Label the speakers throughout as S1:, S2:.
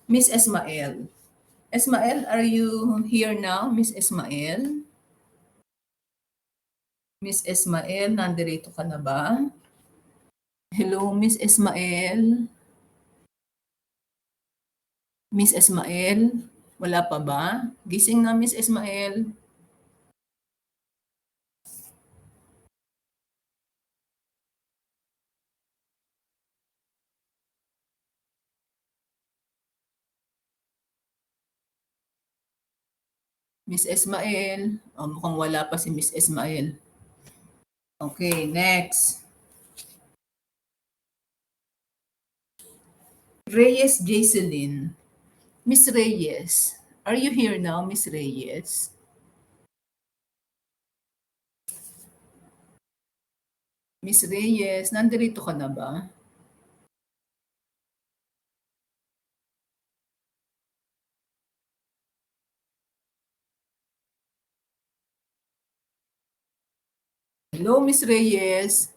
S1: Miss Esmael. Esmael, are you here now, Miss Esmael? Miss Esmael, nandirito ka na ba? Hello, Miss Esmael? Miss Esmael? Wala pa ba? Gising na, Miss Esmael. Miss Esmael. Oh, mukhang wala pa si Miss Esmael. Okay, next. Reyes Jacelyn. Miss Reyes. Are you here now, Miss Reyes? Miss Reyes, nandirito ka na ba? Hello, Miss Reyes.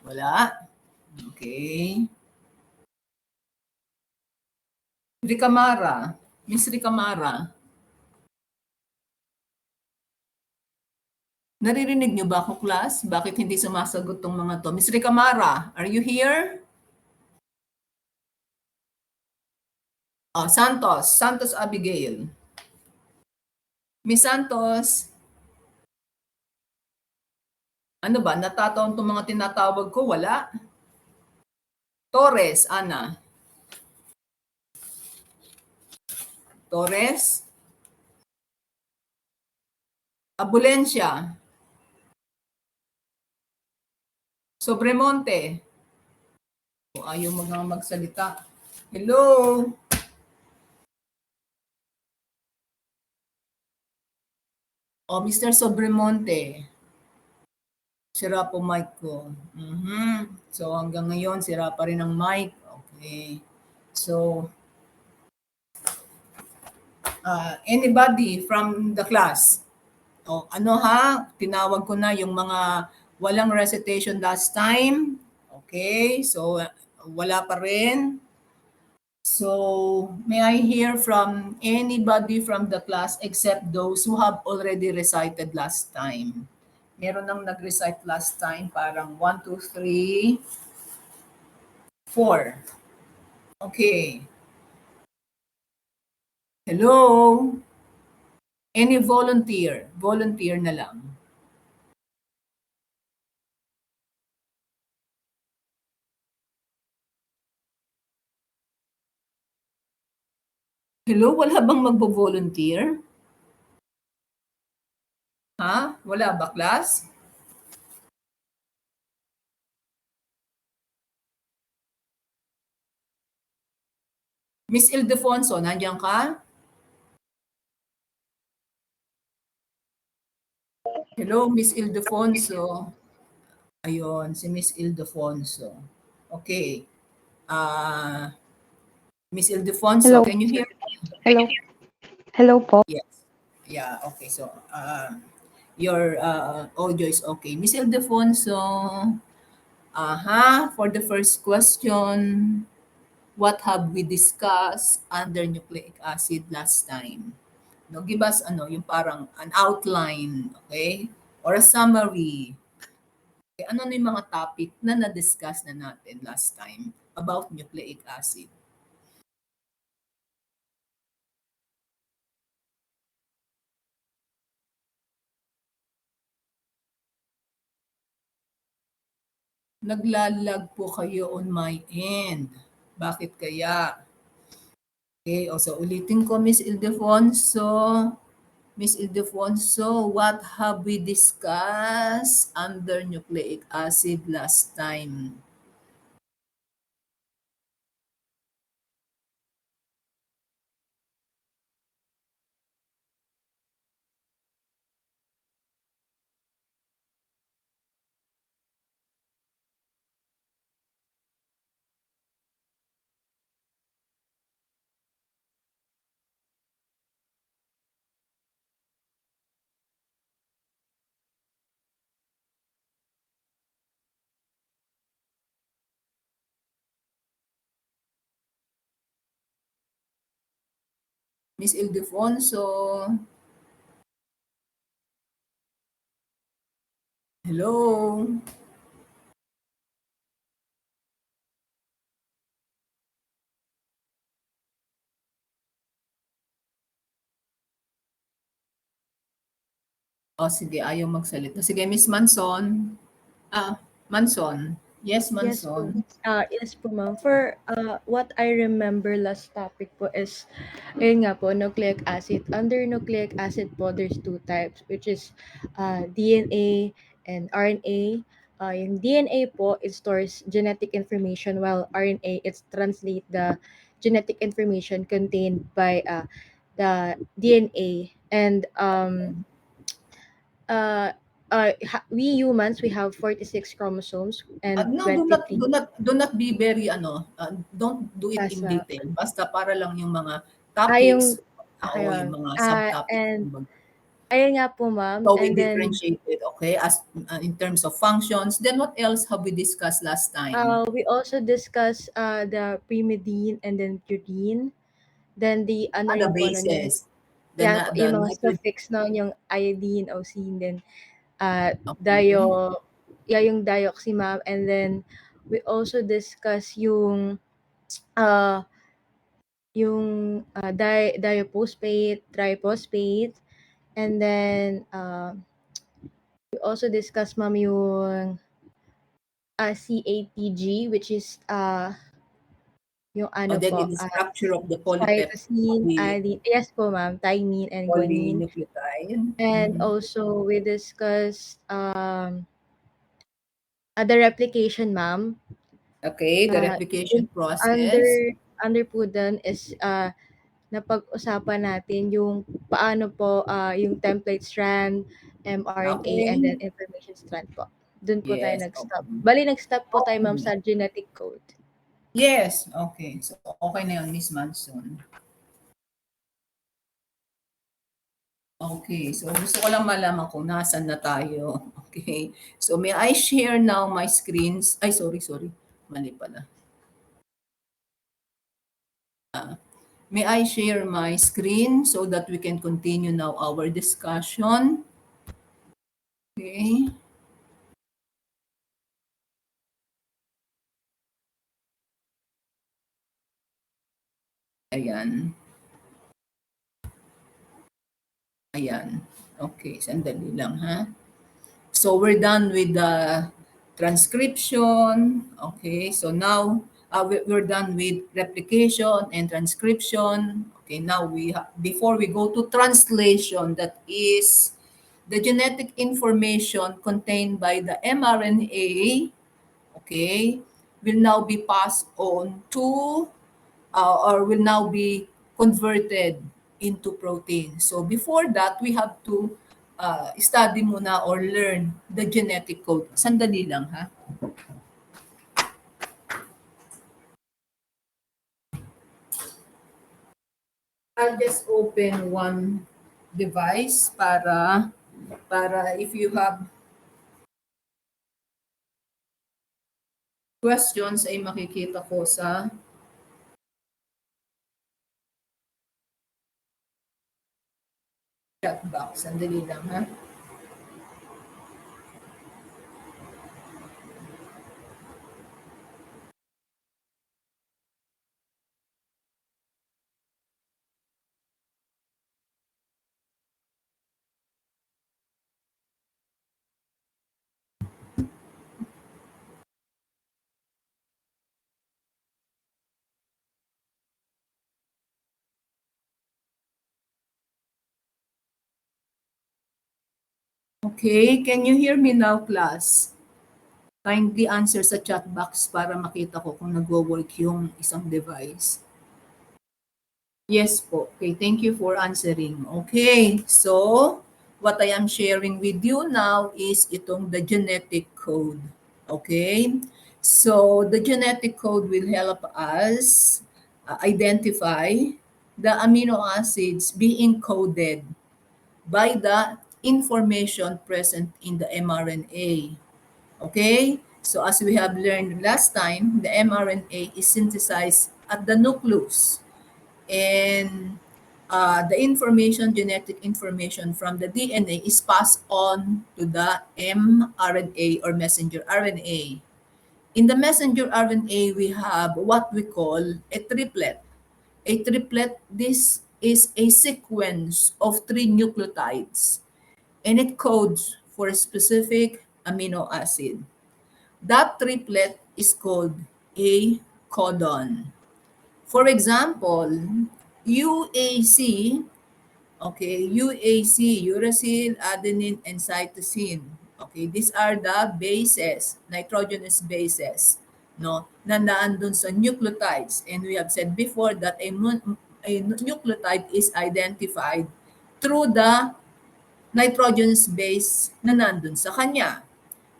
S1: Wala? Okay. Ricamara. Miss Ricamara. Naririnig niyo ba ako, class? Bakit hindi sumasagot tong mga to? Miss Ricamara, are you here? Oh, Santos. Santos Abigail. Miss Santos, ano ba? Natataon tong mga tinatawag ko? Wala? Torres, Ana. Torres. Abulencia. Sobremonte. Ayaw mga magsalita. Hello? Mr. Sobremonte. Sira po mic ko. So hanggang ngayon, sira pa rin ang mic. Okay. So, anybody from the class? Ano ha? Tinawag ko na yung mga walang recitation last time. Okay. So, wala pa rin. So, may I hear from anybody from the class except those who have already recited last time? Meron nang nag-recite last time, parang 1, 2, 3, 4. Okay. Hello? Any volunteer? Volunteer na lang. Hello? Wala bang magbo-volunteer? Ha? Wala ba, class? Miss Ildefonso, nandiyan ka? Hello, Miss Ildefonso. Ayun, si Miss Ildefonso. Okay. Miss Ildefonso,
S2: Hello.
S1: can you hear?
S2: Hello. Hello po.
S1: Yes. Yeah, okay. So, your audio is okay. Miss Ildefonso, for the first question, what have we discussed under nucleic acid last time? No, give us yung parang an outline, okay? Or a summary. Okay, ano na yung mga topic na na-discuss na natin last time about nucleic acid? Naglalag po kayo on my end. Bakit kaya? Okay, so ulitin ko, Miss Ildefonso. Miss Ildefonso, what have we discussed under nucleic acid last time? Miss Ildefonso. Hello. O sige, ayaw magsalita. Sige, Miss Manson. Ah, Manson. Yes,
S2: Yes
S1: Manson.
S2: po. Yes po, ma'am. For what I remember last topic po is, ayun nga po, nucleic acid. Under nucleic acid po, there's two types, which is DNA and RNA. Yung DNA po, it stores genetic information, while RNA, it translate the genetic information contained by the DNA. And uh, we humans, we have 46 chromosomes and
S1: No, do not
S2: 23
S1: do not do not be very don't do it in
S2: asa.
S1: detail. Basta para lang yung mga
S2: Yung
S1: topics, oo, yung
S2: ayun,
S1: mga subtopics
S2: and
S1: kumbaga.
S2: ayun nga po, ma'am,
S1: So we
S2: and then,
S1: differentiated, okay, as in terms of functions. Then what else have we discussed last time?
S2: we also discuss, the pyrimidine and then purine, then the ano
S1: The
S2: rin po nun, yung
S1: bases,
S2: yan po,
S1: the
S2: yung mga
S1: nitrogen.
S2: suffix nun, yung iodine, ocene, then, uh,
S1: Okay.
S2: dio yung dioxy, ma'am, and then we also discuss uh, diphosphate, triphosphate, and then, we also discuss, ma'am, yung CATG, which is yung
S1: Oh,
S2: ano
S1: then
S2: po,
S1: in the structure of the of
S2: cytosine,
S1: the
S2: adenine, yes po, ma'am, thymine and guanine.
S1: polynucleotide.
S2: And
S1: Mhm.
S2: also we discussed the replication, ma'am.
S1: Okay, the
S2: Dun
S1: replication
S2: under
S1: process.
S2: under po dun is napag-usapan natin yung paano po yung template strand, mRNA, and then
S1: Okay.
S2: information strand po. Dun po tayo
S1: Yes,
S2: nag-stop.
S1: okay.
S2: Bali nag-stop po tayo, ma'am,
S1: Okay.
S2: sa genetic code.
S1: Yes, okay. So, okay na yun, Miss Manson. Okay, so gusto ko lang malaman kung nasan na tayo. Okay. So, may I share now my screens? Ay, sorry. Mali pala. May I share my screen so that we can continue now our discussion? Okay. Ayan. Ayan. Okay, sandali lang ha. So we're done with the transcription. Okay, so now we're done with replication and transcription. Okay, now before we go to translation, that is the genetic information contained by the mRNA, okay, will now be passed on to or will now be converted into protein. So before that, we have to study muna or learn the genetic code. Sandali lang ha. I'll just open one device para if you have questions ay makikita ko sa chat box. Sandali lang ha. Okay, can you hear me now, class? Kindly answer sa chat box para makita ko kung nagwo-work yung isang device. Yes po. Okay, thank you for answering. Okay, so what I am sharing with you now is itong the genetic code. Okay, so the genetic code will help us identify the amino acids being coded by the information present in the mRNA. Okay, so as we have learned last time, the mRNA is synthesized at the nucleus. And the information, genetic information from the DNA is passed on to the mRNA or messenger RNA. In the messenger RNA, we have what we call a triplet. A triplet, this is a sequence of three nucleotides, and it codes for a specific amino acid. That triplet is called a codon. For example, UAC, okay, UAC, uracil, adenine, and cytosine. Okay, these are the bases, nitrogenous bases, no, na naandun sa nucleotides. And we have said before that a nucleotide is identified through the nitrogenous base na nandun sa kanya.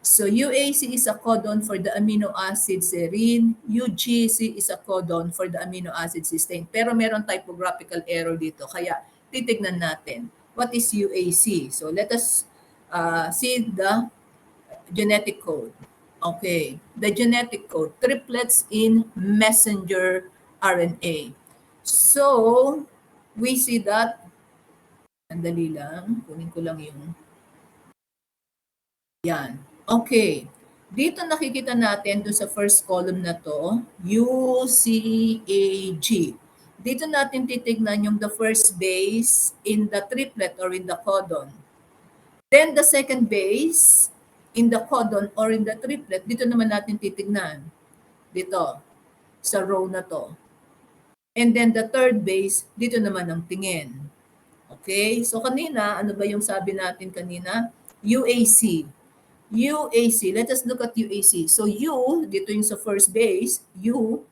S1: So UAC is a codon for the amino acid serine, UGC is a codon for the amino acid cysteine. Pero meron typographical error dito, kaya titignan natin. What is UAC? So let us see the genetic code. Okay, the genetic code, triplets in messenger RNA. So, we see that, sandali lang, kunin ko lang yung yan. Okay. Dito nakikita natin dun sa first column na to, UCAG. Dito natin titignan yung the first base in the triplet or in the codon. Then the second base in the codon or in the triplet, dito naman natin titignan. Dito, sa row na to. And then the third base, dito naman ang tingin. Okay? So kanina, ano ba yung sabi natin kanina? UAC. UAC, let us look at UAC. So U, dito yung sa first base, U,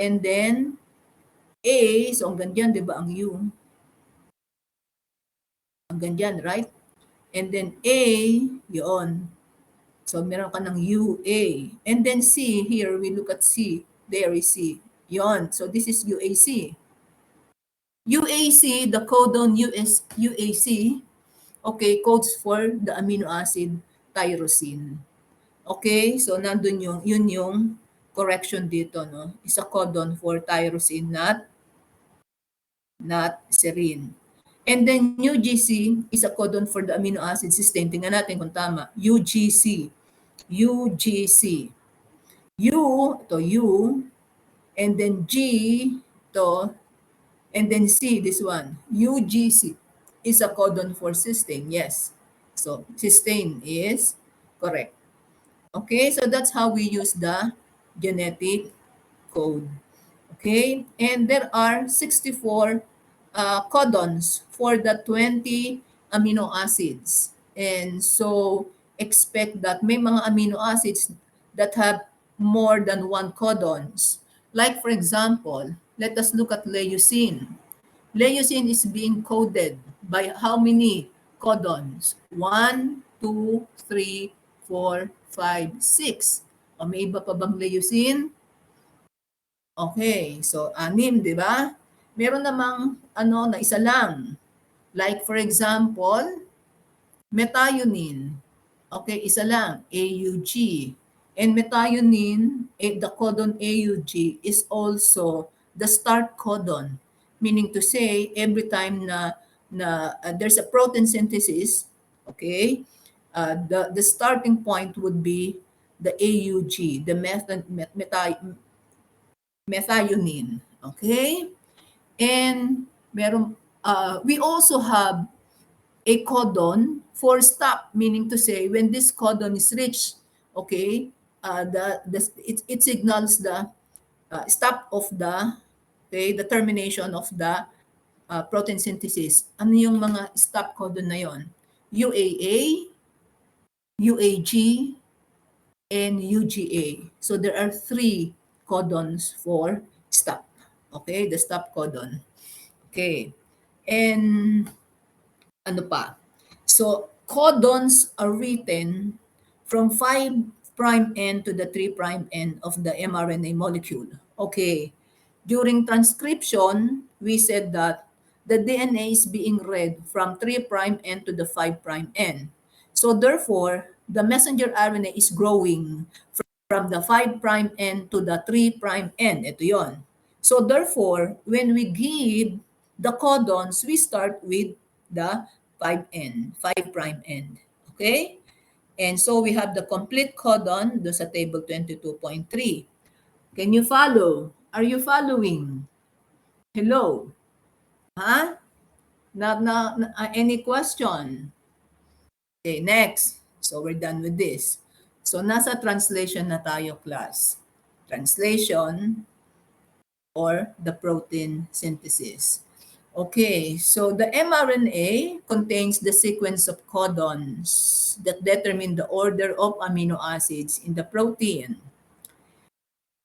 S1: and then A, so hanggang dyan, di ba ang U? Hanggang dyan, right? And then A, yun. So meron ka ng UA. And then C, here we look at C. There is C. Yon. So this is UAC. UAC, the codon UAC, okay, codes for the amino acid tyrosine. Okay, so nandun yun yung correction dito, no? Isa codon for tyrosine, not serine. And then UGC is a codon for the amino acid cysteine. Tingnan natin kung tama. UGC. UGC. U, ito U, and then G, ito, and then C, this one. UGC is a codon for cysteine, yes. So, cysteine is correct. Okay, so that's how we use the genetic code. Okay, and there are 64 codons for the 20 amino acids. And so expect that may mga amino acids that have more than one codons. Like for example, let us look at leucine. Leucine is being coded by how many codons? 1, 2, 3, 4, 5, 6. O may iba pa bang leucine? Okay, so 6, di ba? Meron namang na isa lang. Like for example, methionine. Okay, isa lang, AUG. And methionine, the codon AUG is also the start codon. Meaning to say, every time na there's a protein synthesis, okay, the starting point would be the AUG, the methionine. Okay? And we also have a codon for stop, meaning to say when this codon is reached, okay, it signals the stop of the termination of the protein synthesis. Ano yung mga stop codon na yon? UAA, UAG, and UGA. So there are 3 codons for stop. Okay, the stop codon. Okay. And ano pa? So codons are written from 5' end to the 3' end of the mRNA molecule. Okay. During transcription, we said that the DNA is being read from 3' end to the 5' end. So therefore, the messenger RNA is growing from the 5' end to the 3' end. Ito yon. So therefore, when we give the codons, we start with the 5 prime end. Okay? And so we have the complete codon do sa table 22.3. Can you follow? Are you following? Hello? Huh? Any question? Okay, next. So we're done with this. So nasa translation na tayo, class. Translation or the protein synthesis. Okay, so the mRNA contains the sequence of codons that determine the order of amino acids in the protein.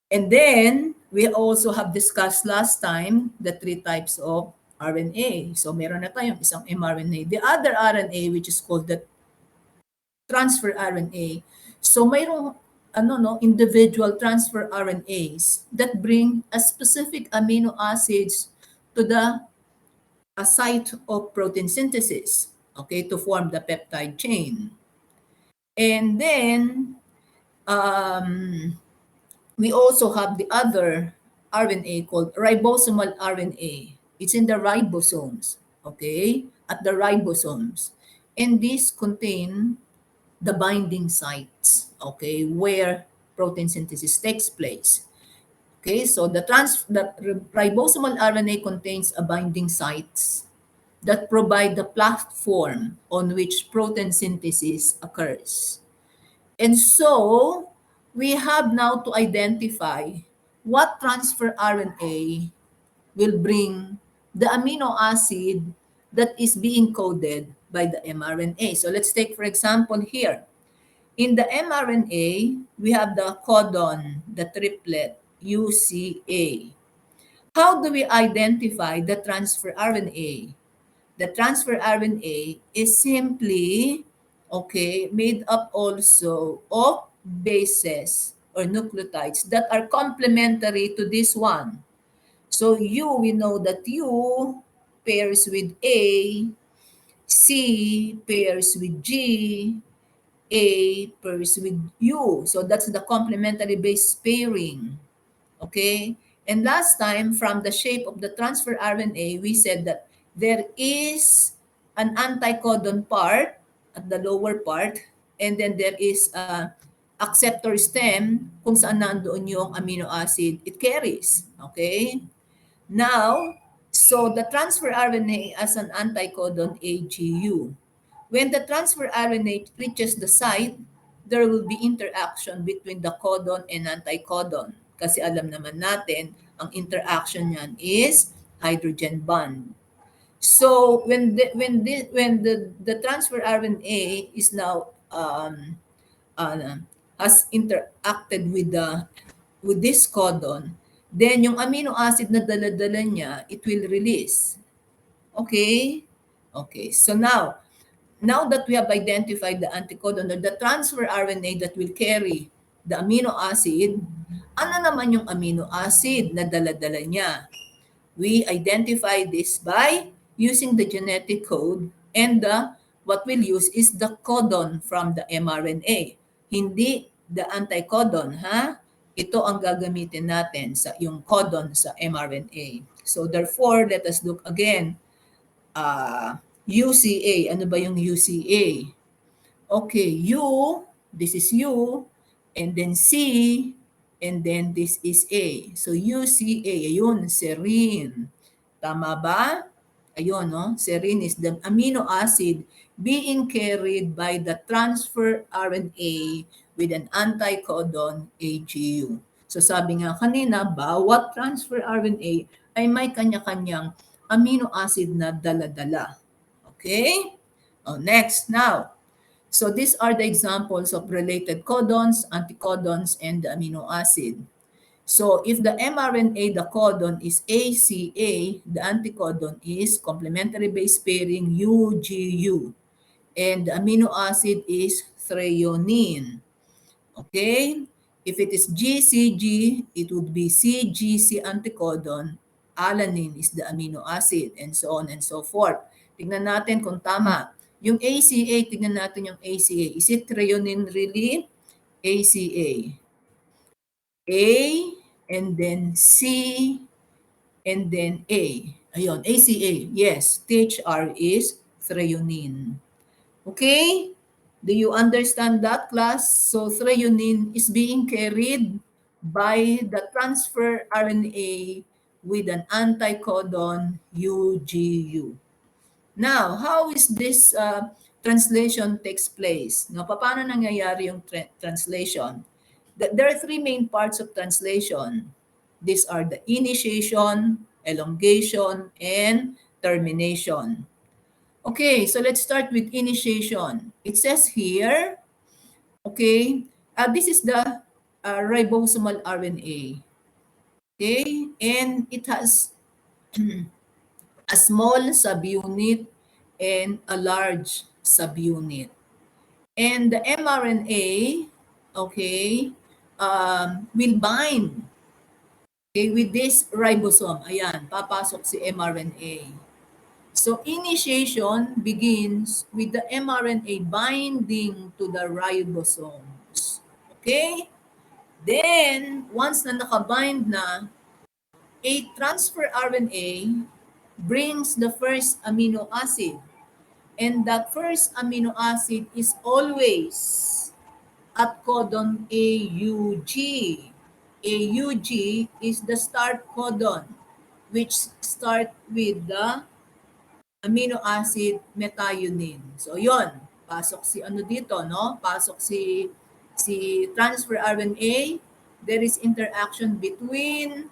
S1: And then, we also have discussed last time the three types of RNA. So meron na tayong isang mRNA. The other RNA, which is called the transfer RNA. So mayroong individual transfer RNAs that bring a specific amino acids to the site of protein synthesis, okay, to form the peptide chain. And then um, we also have the other RNA called ribosomal RNA. It's in the ribosomes, okay, at the ribosomes. And these contain the binding sites, okay, where protein synthesis takes place. Okay, so the ribosomal RNA contains a binding sites that provide the platform on which protein synthesis occurs. And so we have now to identify what transfer RNA will bring the amino acid that is being coded by the mRNA. So let's take, for example, here. In the mRNA, we have the codon, the triplet, UCA. How do we identify the transfer RNA? The transfer RNA is simply, okay, made up also of bases or nucleotides that are complementary to this one. So U, we know that U pairs with A, C pairs with G, A pairs with U. So that's the complementary base pairing. Okay? And last time, from the shape of the transfer RNA, we said that there is an anticodon part at the lower part, and then there is a acceptor stem kung saan nandoon yung amino acid it carries. Okay? Now, so the transfer RNA as an anticodon AGU. When the transfer RNA reaches the site, there will be interaction between the codon and anticodon. Kasi alam naman natin, ang interaction niyan is hydrogen bond. So when the transfer RNA is now uh, has interacted with this codon, then yung amino acid na dala-dala niya, it will release. Okay? Okay. So now that we have identified the anticodon or the transfer RNA that will carry the amino acid, ano naman yung amino acid na dala-dala niya? We identify this by using the genetic code, and what we'll use is the codon from the mRNA. Hindi the anticodon, ha? Ito ang gagamitin natin sa yung codon sa mRNA. So therefore, let us look again. UCA, ano ba yung UCA? Okay, U, this is U, and then C, and then this is A. So UCA, ayun, serine. Tama ba? Ayun, no? Serine is the amino acid being carried by the transfer RNA with an anticodon AGU. So sabi nga kanina, bawat transfer RNA ay may kanya-kanyang amino acid na dala-dala. Okay? Oh, next, now, so these are the examples of related codons, anticodons, and the amino acid. So if the mRNA, the codon is ACA, the anticodon is complementary base pairing UGU, and the amino acid is threonine. Okay? If it is GCG, it would be CGC anticodon. Alanine is the amino acid, and so on and so forth. Tingnan natin kung tama. Yung ACA, tingnan natin yung ACA. Is it threonine really? ACA. A, and then C, and then A. Ayun, ACA. Yes, THR is threonine. Okay? Do you understand that, class? So threonine is being carried by the transfer RNA with an anticodon UGU. Now, how is this translation takes place? No, paano nangyayari yung translation? There are three main parts of translation. These are the initiation, elongation, and termination. Okay, so let's start with initiation. It says here, okay, this is the ribosomal RNA. Okay, and it has a small subunit and a large subunit. And the mRNA, okay, will bind, okay, with this ribosome. Ayan, papasok si mRNA. So initiation begins with the mRNA binding to the ribosomes. Okay? Then, once na nakabind na, a transfer RNA brings the first amino acid. And that first amino acid is always at codon AUG. AUG is the start codon, which start with the amino acid methionine. So yon, pasok si ano dito, no? Pasok si transfer RNA. There is interaction between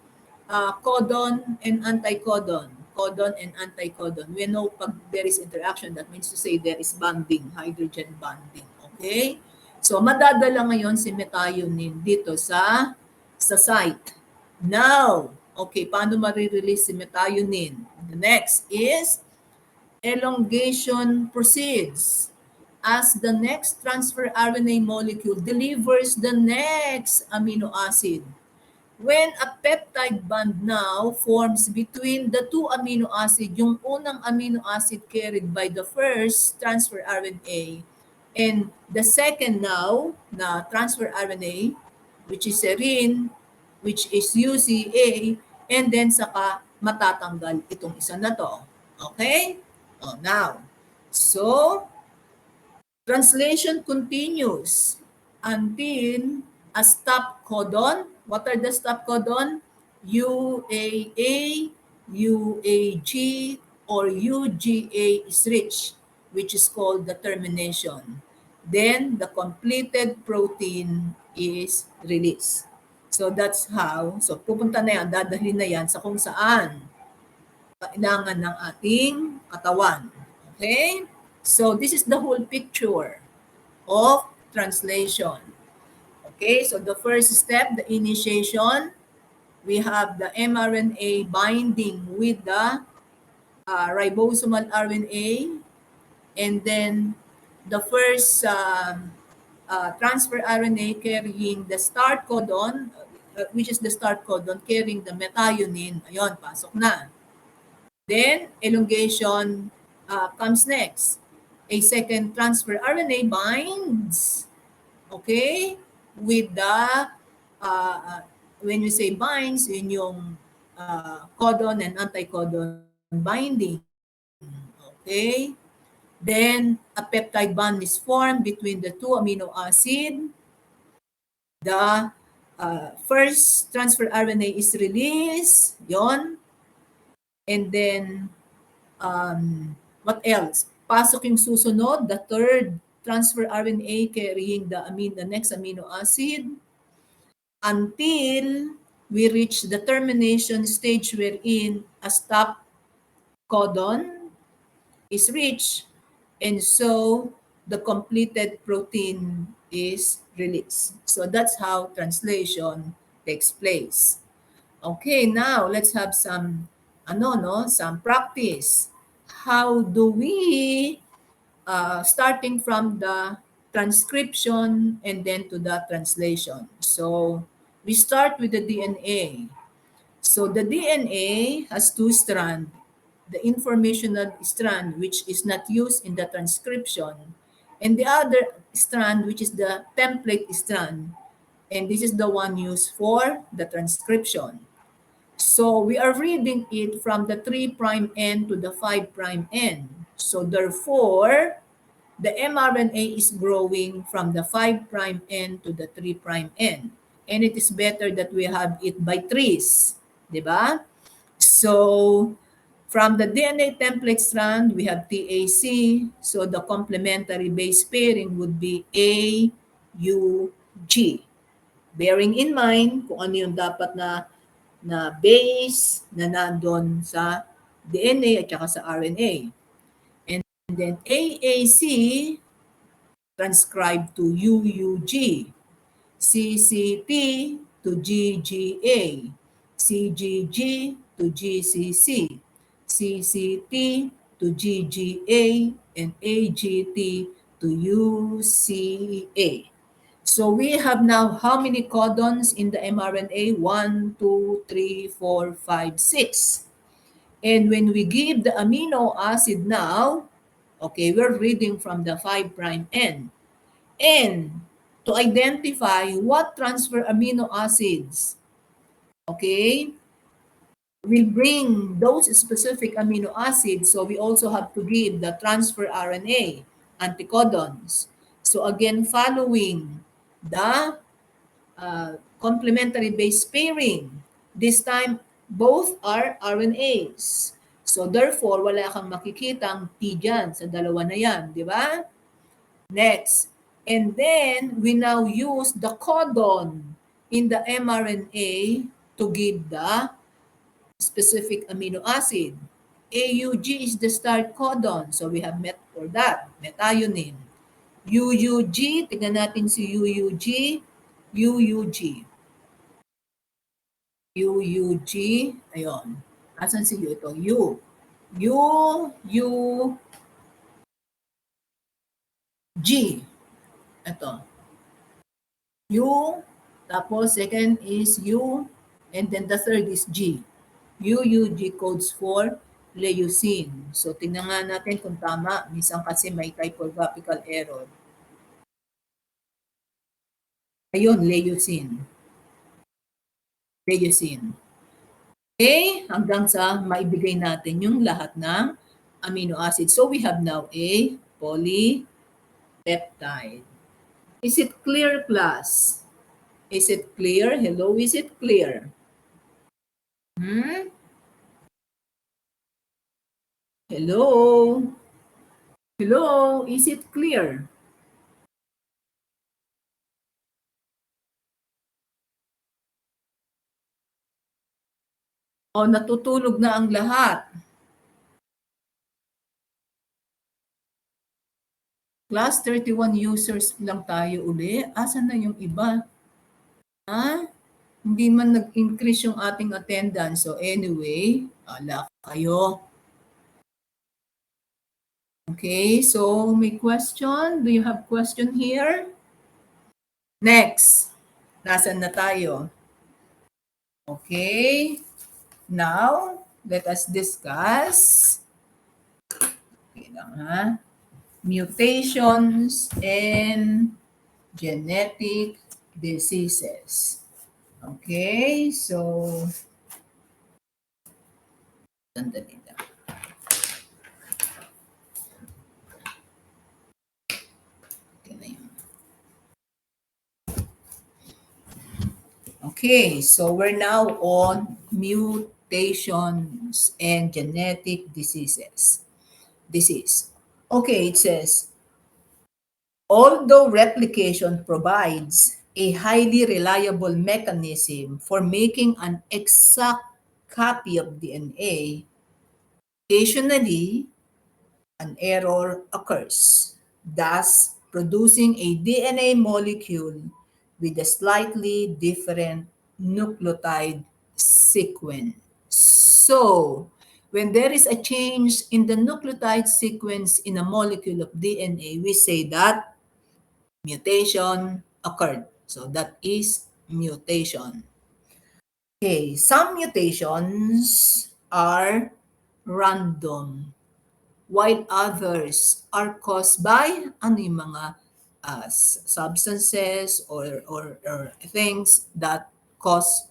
S1: codon and anticodon. Codon and anticodon. We know pag there is interaction, that means to say there is bonding, hydrogen bonding. Okay? So madadala ngayon si methionine dito sa site. Now, okay, paano marirelease si methionine? The next is elongation proceeds as the next transfer RNA molecule delivers the next amino acid. When a peptide bond now forms between the two amino acid, yung unang amino acid carried by the first transfer RNA and the second now na transfer RNA, which is serine, which is UCA, and then saka matatanggal itong isa na to. Okay? Oh, now, so translation continues until a stop codon. What are the stop codon? UAA, UAG, or UGA is reached, which is called the termination. Then the completed protein is released. So that's how, so pupunta na yan, dadalhin na yan sa kung saan kailangan ng ating katawan. Okay? So this is the whole picture of translation. Okay, so the first step, the initiation, we have the mRNA binding with the ribosomal RNA, and then the first transfer RNA carrying the start codon, which is the start codon carrying the methionine. Ayun, pasok na. Then, elongation comes next. A second transfer RNA binds, okay, with the, when we say binds, yun yung codon and anticodon binding, okay? Then, a peptide bond is formed between the two amino acid. The first transfer RNA is released, yon. And then, what else? Pasok yung susunod, the third transfer RNA carrying the next amino acid until we reach the termination stage wherein a stop codon is reached, and so the completed protein is released. So that's how translation takes place. Okay, now let's have some some practice. How do we starting from the transcription and then to the translation. So we start with the DNA. So the DNA has two strands. The informational strand, which is not used in the transcription, and the other strand, which is the template strand. And this is the one used for the transcription. So we are reading it from the 3' end to the 5' end. So therefore, the mRNA is growing from the 5' end to the 3' end. And it is better that we have it by threes. Di ba? So from the DNA template strand, we have TAC. So the complementary base pairing would be AUG. Bearing in mind kung ano yung dapat na base na nandun sa DNA at saka sa RNA. And then AAC transcribed to UUG, CCT to GGA, CGG to GCC, CCT to GGA, and AGT to UCA. So we have now how many codons in the mRNA? 1, 2, 3, 4, 5, 6. And when we give the amino acid now, okay, we're reading from the 5' end. And to identify what transfer amino acids, okay, will bring those specific amino acids. So we also have to give the transfer RNA, anticodons. So again, following the complementary base pairing. This time, both are RNAs. So therefore, wala kang makikitang T dyan sa dalawa na yan, di ba? Next. And then, we now use the codon in the mRNA to give the specific amino acid. AUG is the start codon. So we have met for that, methionine. UUG, tignan natin si UUG. UUG. UUG, ayun. Asan si U? Ito, U. U, U, G. Ito. U, tapos second is U, and then the third is G. UUG codes for leucine. So, tingnan nga natin kung tama. Minsan kasi may typographical error. Ayun, leucine. Leucine. Okay, hanggang sa maibigay natin yung lahat ng amino acid. So, we have now a polypeptide. Is it clear, class? Is it clear? Hello, is it clear? Hmm? Hello? Hello, is it clear? O natutulog na ang lahat? Class 31 users lang tayo uli. Asan na yung iba? Ha? Hindi man nag-increase yung ating attendance. So anyway, ala kayo. Okay, so may question? Do you have question here? Next. Nasaan na tayo? Okay. Now, let us discuss okay lang, ha? Mutations and genetic diseases. Okay, so sandali lang. Okay na yun. Okay, so we're now on mutations and genetic diseases. Okay, it says, although replication provides a highly reliable mechanism for making an exact copy of DNA, occasionally an error occurs, thus producing a DNA molecule with a slightly different nucleotide sequence. So, when there is a change in the nucleotide sequence in a molecule of DNA, we say that mutation occurred. So, that is mutation. Okay, some mutations are random while others are caused by ano yung mga substances or things that cause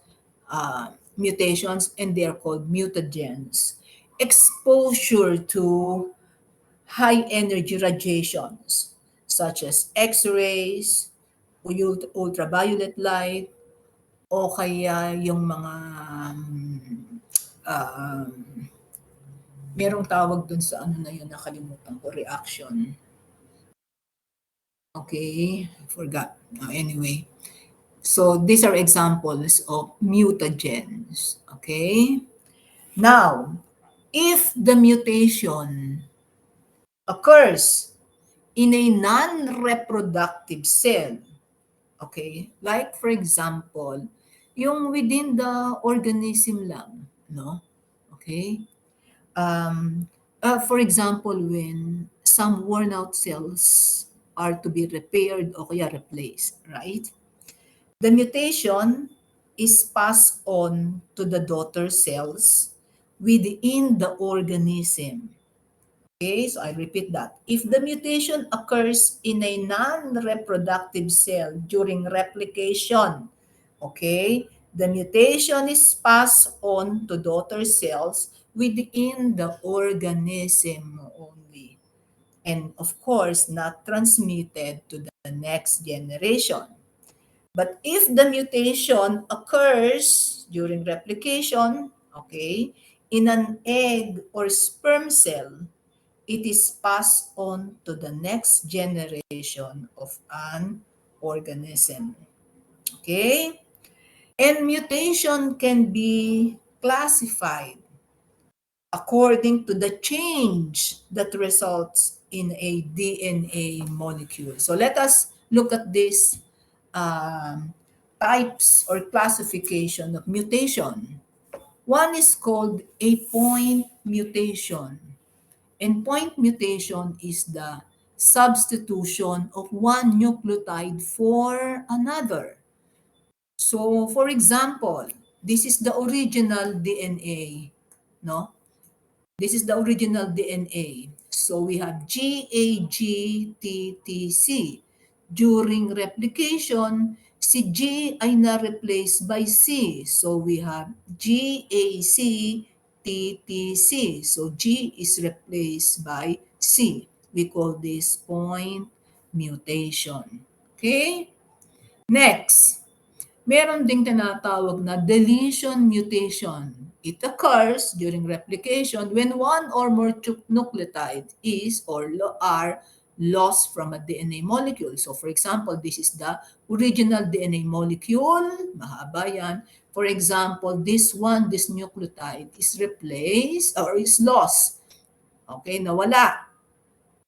S1: mutations, and they are called mutagens. Exposure to high energy radiations such as X-rays, ultraviolet light, o kaya yung mga um, merong tawag dun sa ano na yun, nakalimutan ko, reaction. Okay, forgot. Anyway, so these are examples of mutagens. Okay, now if the mutation occurs in a non-reproductive cell, okay, like for example, yung within the organism lang, no? Okay, um, for example, when some worn out cells are to be repaired o kaya replaced, right? The mutation is passed on to the daughter cells within the organism. Okay, so I repeat that. If the mutation occurs in a non-reproductive cell during replication, okay, the mutation is passed on to daughter cells within the organism only. And of course, not transmitted to the next generation. But if the mutation occurs during replication, okay, in an egg or sperm cell, it is passed on to the next generation of an organism. Okay? And mutation can be classified according to the change that results in a DNA molecule. So let us look at these um, types or classification of mutation. One is called a point mutation. And point mutation is the substitution of one nucleotide for another. So, for example, this is the original DNA, no? This is the original DNA. So we have GAGTTC. During replication, si G ay na-replace by C. So we have GACTTC. So G is replaced by C. We call this point mutation. Okay? Next, meron ding tinatawag na deletion mutation. It occurs during replication when one or more nucleotide is or are lost from a DNA molecule. So for example, this is the original DNA molecule, mahaba yan. For example, this nucleotide is replaced or is lost. Okay, nawala.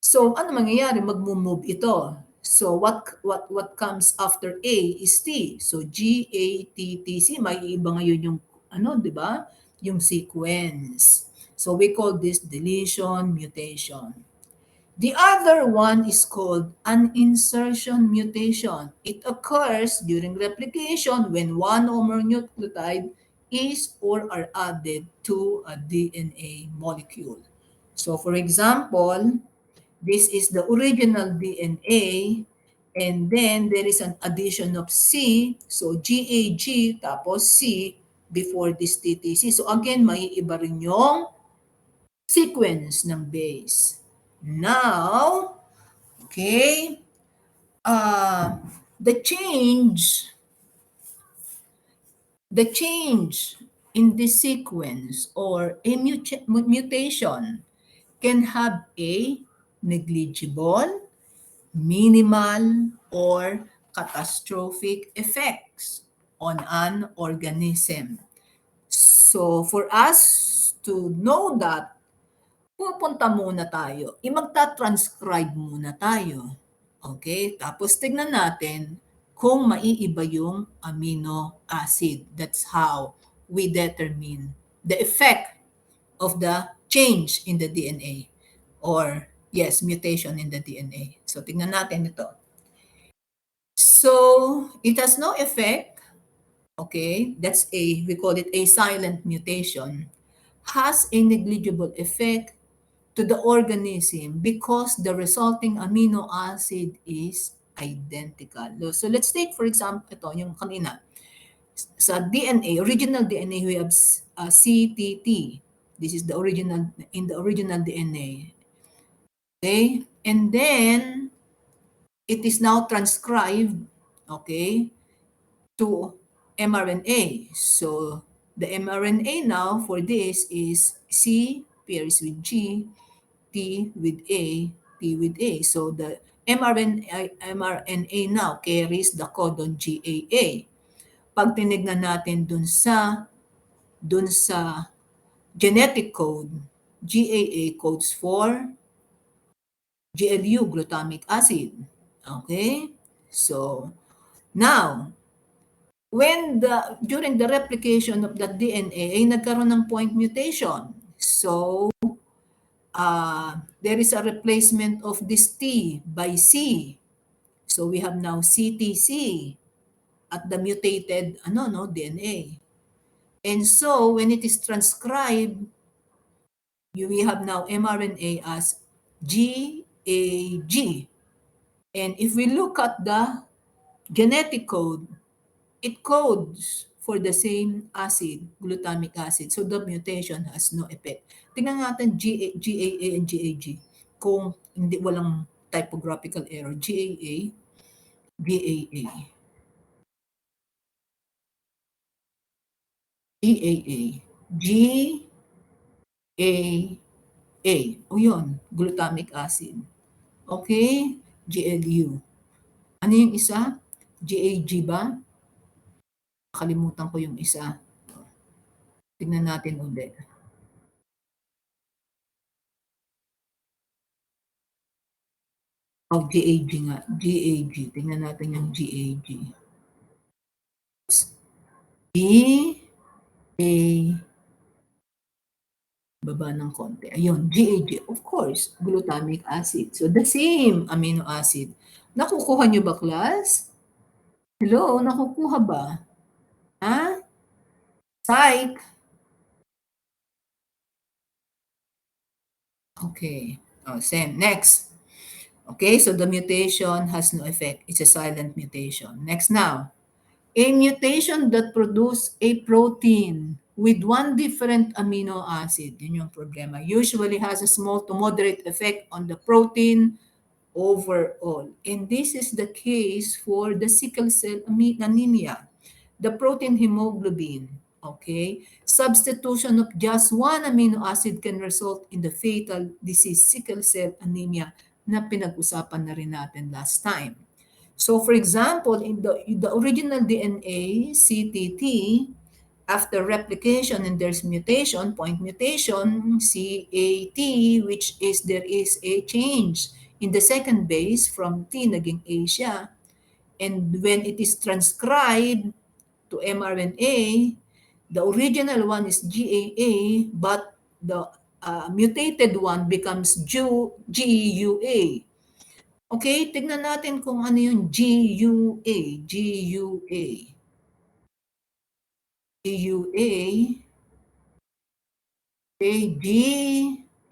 S1: So, ano mangyayari? Magmo-move ito. So, what comes after A is T. So, GATTC, may iba ngayon yung, ano, di ba? Yung sequence. So, we call this deletion mutation. The other one is called an insertion mutation. It occurs during replication when one or more nucleotide is or are added to a DNA molecule. So, for example, this is the original DNA, and then there is an addition of C, so GAG tapos C before this TTC. So again, may iba rin yung sequence ng base. Now, okay, uh, the change, the change in this sequence or a mutation can have a negligible, minimal, or catastrophic effects on an organism. So for us to know that, pupunta muna tayo. Magta-transcribe muna tayo. Okay? Tapos tignan natin kung maiiba yung amino acid. That's how we determine the effect of the change in the DNA or yes, mutation in the DNA. So tingnan natin ito. So it has no effect, okay? That's we call it a silent mutation, has a negligible effect to the organism because the resulting amino acid is identical. So let's take for example ito yung kanina. Sa DNA, original DNA, we have CTT. This is the original, in the original DNA. Okay? And then, it is now transcribed, okay, to mRNA. So, the mRNA now for this is C pairs with G, T with A, T with A. So, the mRNA now carries the codon GAA. Pag tinignan natin dun sa genetic code, GAA codes for GLU, glutamic acid. Okay? So, now, when during the replication of the DNA ay nagkaroon ng point mutation. So, there is a replacement of this T by C. So, we have now CTC at the mutated DNA. And so, when it is transcribed, we have now mRNA as GAG. And if we look at the genetic code, it codes for the same acid, glutamic acid. So the mutation has no effect. Tingnan natin GAA and GAG. Kung hindi walang typographical error, GAA, GAA, GAA, GAA. O yun, glutamic acid. Okay? GLU. Ano yung isa? GAG ba? Nakalimutan ko yung isa. Tignan natin ulit. Oh, GAG nga. GAG. Tingnan natin yung GAG. GA, baba ng konti. Ayun, GAG. Of course, glutamic acid. So, the same amino acid. Nakukuha nyo ba, class? Hello, nakukuha ba? Ha? Psych? Okay. Oh, same. Next. Okay, so the mutation has no effect. It's a silent mutation. Next now. A mutation that produce a protein with one different amino acid, yun yung problema, usually has a small to moderate effect on the protein overall. And this is the case for the sickle cell anemia, the protein hemoglobin. Okay? Substitution of just one amino acid can result in the fatal disease sickle cell anemia na pinag-usapan na rin natin last time. So for example, in the original DNA, CTT, after replication and there's mutation, point mutation, CAT, which is there is a change in the second base from T naging A siya. And when it is transcribed to mRNA, the original one is GAA, but the mutated one becomes GUA. Okay, tignan natin kung ano yung GUA. GUA. GUA. A, G,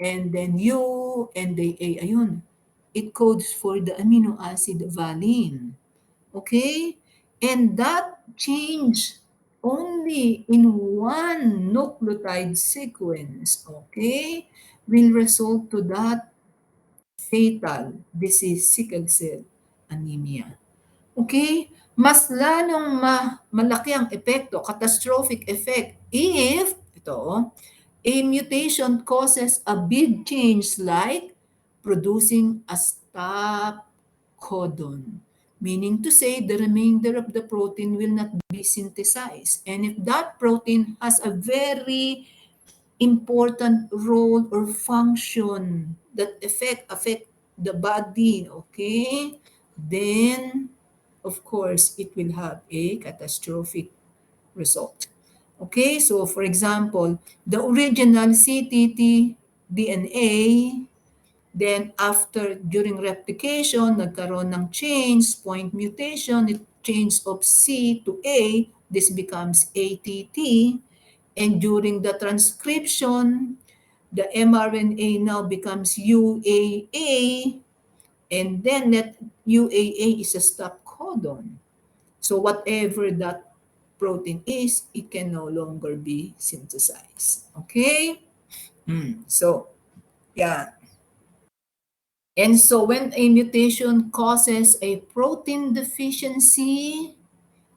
S1: and then U, and the A. Ayun. It codes for the amino acid valine. Okay? And that change only in one nucleotide sequence, okay, will result to that fatal disease, sickle cell anemia. Okay? Mas lalong malaki ang epekto, catastrophic effect, if, ito, a mutation causes a big change like producing a stop codon, meaning to say the remainder of the protein will not be synthesized. And if that protein has a very important role or function that affect the body, okay, then of course it will have a catastrophic result. Okay, so for example, the original CTT DNA, then after during replication nagkaroon ng change, point mutation, it change of C to A, this becomes ATT. And during the transcription, the mRNA now becomes UAA, and then that UAA is a stop codon. So whatever that protein is, it can no longer be synthesized. Okay? So, yeah. And so when a mutation causes a protein deficiency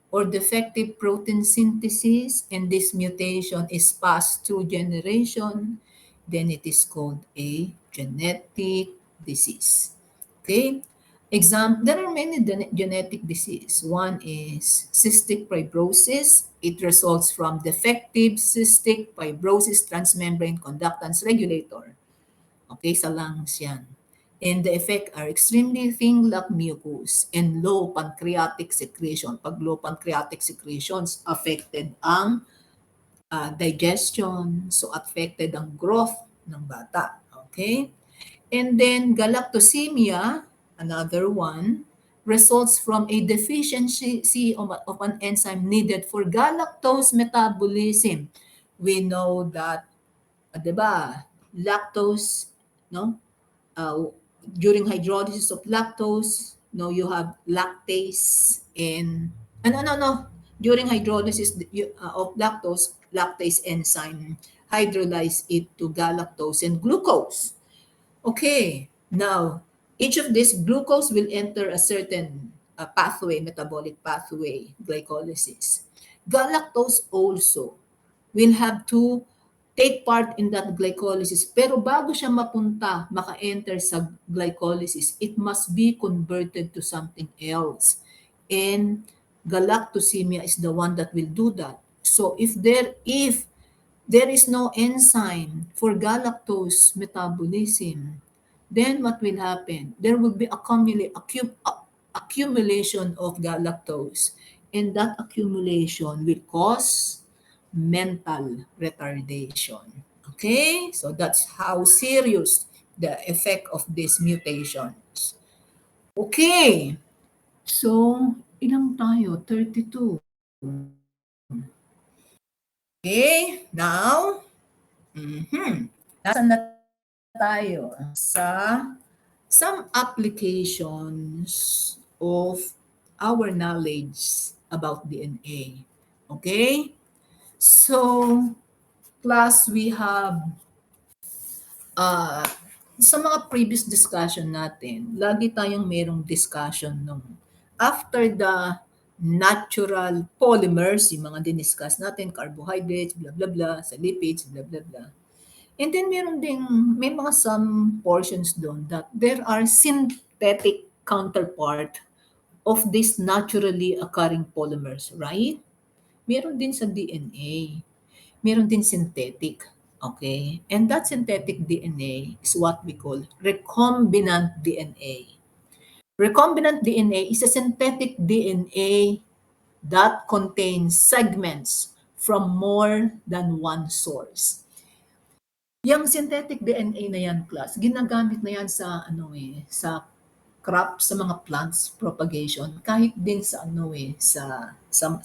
S1: or defective protein synthesis, and this mutation is passed through generation, then it is called a genetic disease. Okay? There are many genetic disease. One is cystic fibrosis. It results from defective cystic fibrosis transmembrane conductance regulator. Okay, sa lungs yan. And the effect are extremely thin like mucus and low pancreatic secretion. Pag low pancreatic secretions, affected ang digestion, so affected ang growth ng bata. Okay? And then galactosemia, another one, results from a deficiency of an enzyme needed for galactose metabolism. We know that, 'di ba, lactose, no? uh, During hydrolysis of lactose, no, you have lactase and no. During hydrolysis of lactose, lactase enzyme hydrolyze it to galactose and glucose. Okay, now each of these glucose will enter a certain pathway, metabolic pathway, glycolysis. Galactose also will have to take part in that glycolysis. Pero bago siya maka-enter sa glycolysis, it must be converted to something else. And galactosemia is the one that will do that. So if there is no enzyme for galactose metabolism, then what will happen? There will be accumulation of galactose, and that accumulation will cause mental retardation. Okay? So that's how serious the effect of these mutations. Okay. So, ilang tayo? 32. Okay. Now, nasa na tayo sa some applications of our knowledge about DNA. Okay? So, class, we have uh, sa mga previous discussion natin, lagi tayong merong discussion nung after the natural polymers, yung mga diniscuss natin, carbohydrates, blah, blah, blah, sa lipids, blah, blah, blah. And then meron ding, may mga some portions doon that there are synthetic counterpart of these naturally occurring polymers, right? Meron din sa DNA. Meron din synthetic. Okay? And that synthetic DNA is what we call recombinant DNA. Recombinant DNA is a synthetic DNA that contains segments from more than one source. Yung synthetic DNA na yan, class, ginagamit na yan sa sa crop, sa mga plants propagation, kahit din sa some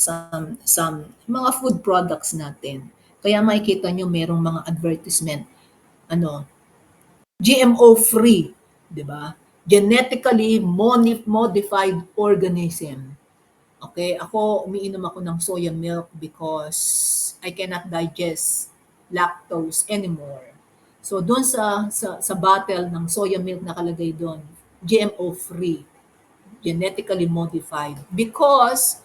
S1: mga food products natin. Kaya makikita nyo merong mga advertisement, ano, GMO free, di ba? Genetically modified organism. Okay, ako umiinom ako ng soya milk because I cannot digest lactose anymore. So doon sa bottle ng soya milk nakalagay doon, GMO free, genetically modified because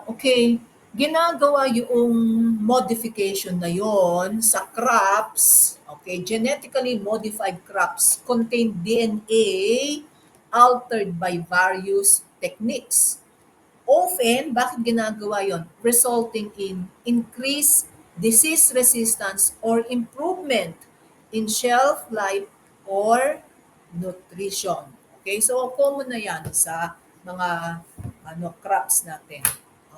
S1: okay, ginagawa yung modification na yon sa crops, okay, genetically modified crops contain DNA altered by various techniques. Often, bakit ginagawa yon? Resulting in increased disease resistance or improvement in shelf life or nutrition. Okay, so common na yan sa mga crops natin.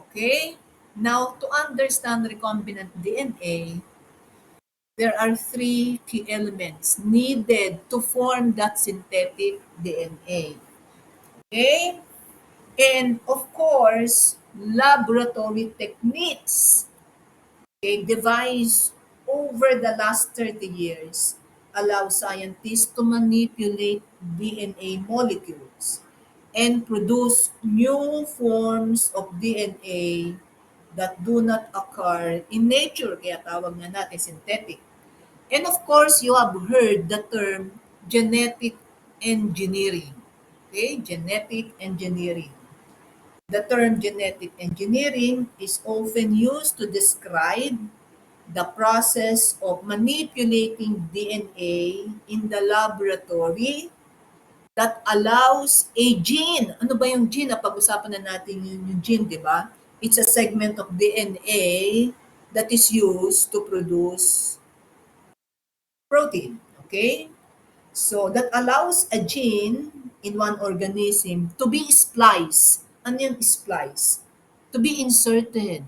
S1: Okay? Now, to understand recombinant DNA, there are three key elements needed to form that synthetic DNA. Okay? And of course, laboratory techniques, okay, devised over the last 30 years allow scientists to manipulate DNA molecules and produce new forms of DNA that do not occur in nature, kaya tawag nga natin synthetic. And of course, you have heard the term genetic engineering. Okay, genetic engineering. The term genetic engineering is often used to describe the process of manipulating DNA in the laboratory that allows a gene. Ano ba yung gene? Napag-usapan na natin yung gene, di ba? It's a segment of DNA that is used to produce protein. Okay? So, that allows a gene in one organism to be spliced. Ano yung splice? To be inserted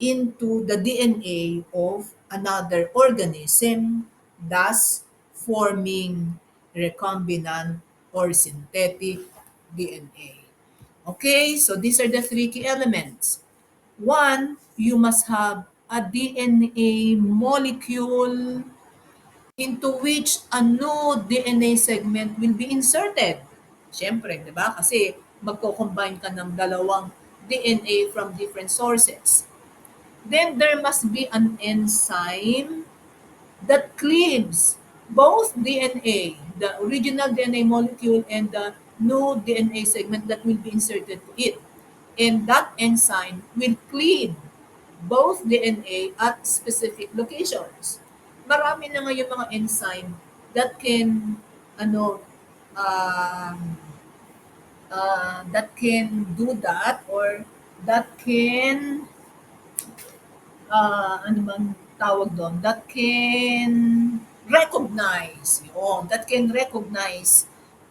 S1: into the DNA of another organism, thus forming recombinant or synthetic DNA. Okay, so these are the three key elements. One, you must have a DNA molecule into which a new DNA segment will be inserted. Siyempre, di ba? Kasi magko-combine ka ng dalawang DNA from different sources. Then there must be an enzyme that cleaves both DNA, the original DNA molecule and the new DNA segment that will be inserted to it. And that enzyme will cleave both DNA at specific locations. Marami na ngayon mga enzyme that can ano um, that can do that, or that can ano bang tawag doon, that can recognize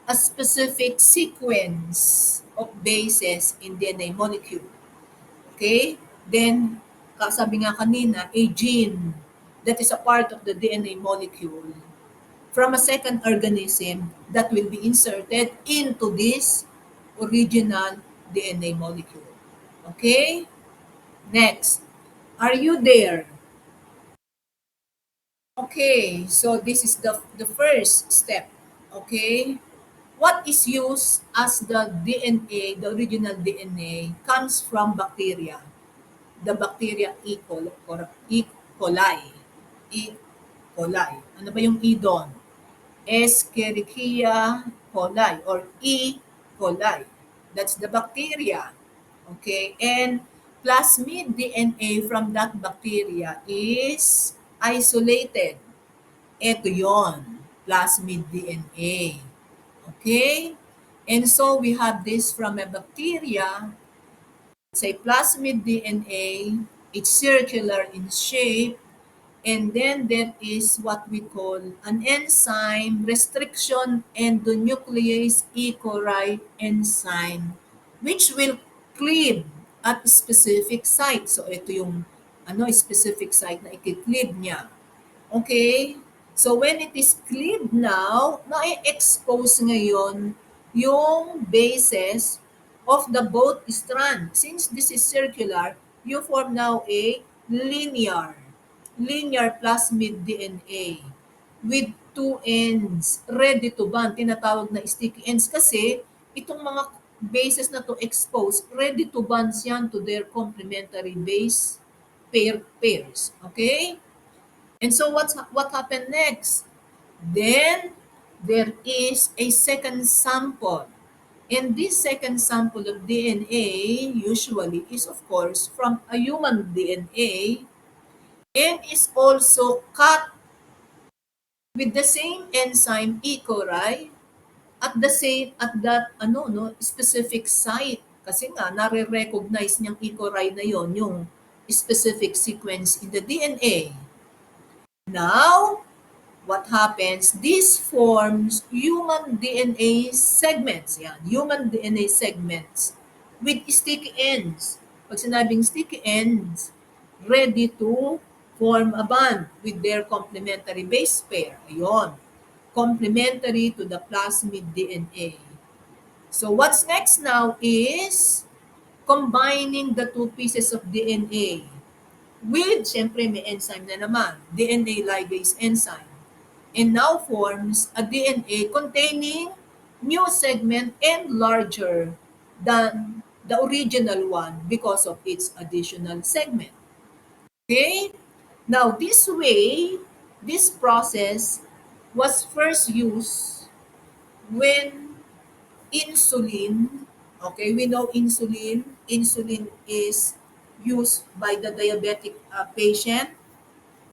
S1: a specific sequence of bases in DNA molecule. Okay? Then, sabi nga kanina, a gene that is a part of the DNA molecule from a second organism that will be inserted into this original DNA molecule. Okay? Next. Are you there? Okay, so this is the first step. Okay? What is used as the DNA, the original DNA, comes from bacteria. The bacteria E. coli, or E. coli. E. coli. Ano ba yung E doon? Escherichia coli or E. coli. That's the bacteria. Okay? And plasmid DNA from that bacteria is isolated. Ito yon, plasmid DNA. Okay? And so we have this from a bacteria. It's a plasmid DNA. It's circular in shape. And then there is what we call an enzyme restriction endonuclease E. coli enzyme, which will cleave at specific site. So ito yung specific site na i-cleave niya. Okay? So when it is cleaved now, na-expose ngayon yung bases of the both strand. Since this is circular, you form now a linear plasmid DNA with two ends ready to bond. Tinatawag na sticky ends kasi itong mga bases na to expose, ready to bond yan to their complementary base pairs. Okay? And so what happened next? Then there is a second sample. And this second sample of DNA usually is of course from a human DNA and is also cut with the same enzyme E. coli at that specific site, kasi nga nare-recognize niyang E. coli na yon yung specific sequence in the DNA. Now, what happens? This forms human DNA segments. Yan, human DNA segments with sticky ends. Pag sinabing sticky ends, ready to form a bond with their complementary base pair. Ayun. Complementary to the plasmid DNA. So what's next now is combining the two pieces of DNA with, syempre may enzyme na naman, DNA ligase enzyme, and now forms a DNA containing new segment and larger than the original one because of its additional segment. Okay? Now, this way, this process was first used when insulin, okay, we know insulin is used by the diabetic patient.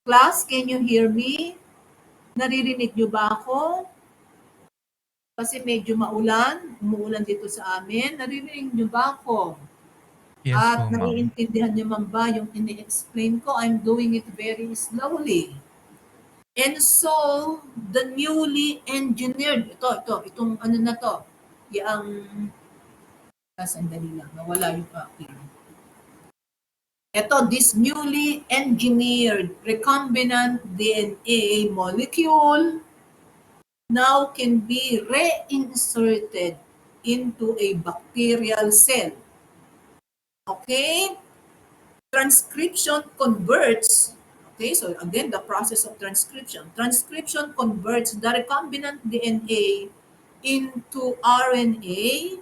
S1: Class, can you hear me? Naririnig niyo ba ako? Kasi medyo umuulan dito sa amin. Naririnig niyo ba ako?
S3: Yes
S1: At
S3: po, ma'am.
S1: naiintindihan niyo man ba yung ini-explain ko? I'm doing it very slowly. And so, the newly engineered, itong ano na to, yung, sandali lang, nawala yung aking. Ito, this newly engineered recombinant DNA molecule now can be reinserted into a bacterial cell. Okay? Transcription converts, okay, so again, the process of transcription. Transcription converts the recombinant DNA into RNA,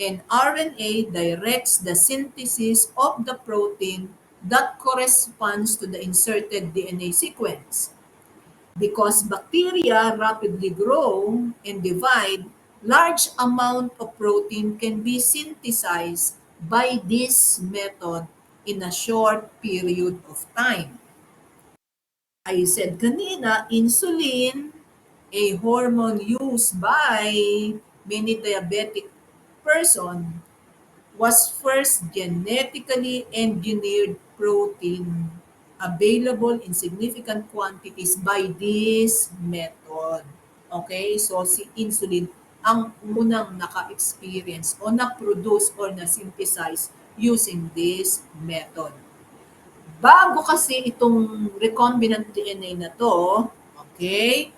S1: and RNA directs the synthesis of the protein that corresponds to the inserted DNA sequence. Because bacteria rapidly grow and divide, large amount of protein can be synthesized by this method in a short period of time. I said kanina, insulin, a hormone used by many diabetic person, was first genetically engineered protein available in significant quantities by this method. Okay? So, si insulin ang unang naka-experience o na-produce or na-synthesize using this method. Bago kasi itong recombinant DNA na to, okay,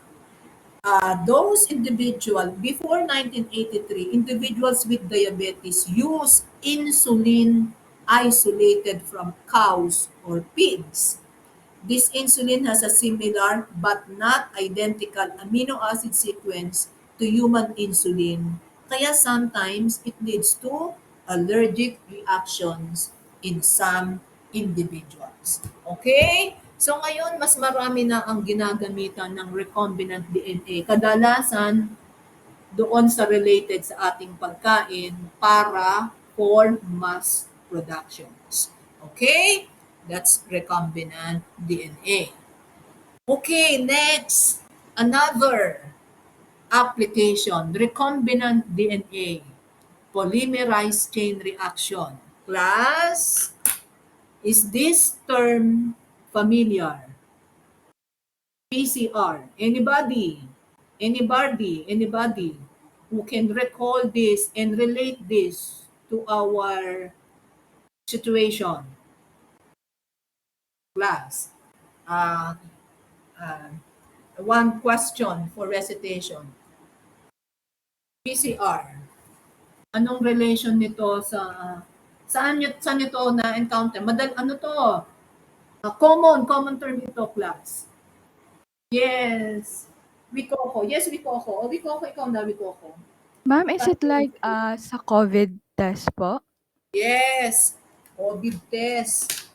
S1: those individuals, before 1983, individuals with diabetes use insulin isolated from cows or pigs. This insulin has a similar but not identical amino acid sequence to human insulin. Kaya sometimes it leads to allergic reactions in some individuals. Okay? So ngayon, mas marami na ang ginagamitan ng recombinant DNA. Kadalasan, doon sa related sa ating pagkain para for mass productions. Okay? That's recombinant DNA. Okay, next. Another application, recombinant DNA, polymerase chain reaction. Class, is this term familiar? PCR. Anybody? Anybody who can recall this and relate this to our situation? Class. Uh, uh, One question for recitation. PCR. Anong relation nito sa saan ito na-encounter? Ano to? Common term ito, class. Yes. Wikoko. Yes, Wikoko. O Wikoko, ikaw na, Wikoko.
S2: Ma'am, is it like sa COVID test po?
S1: Yes. COVID test.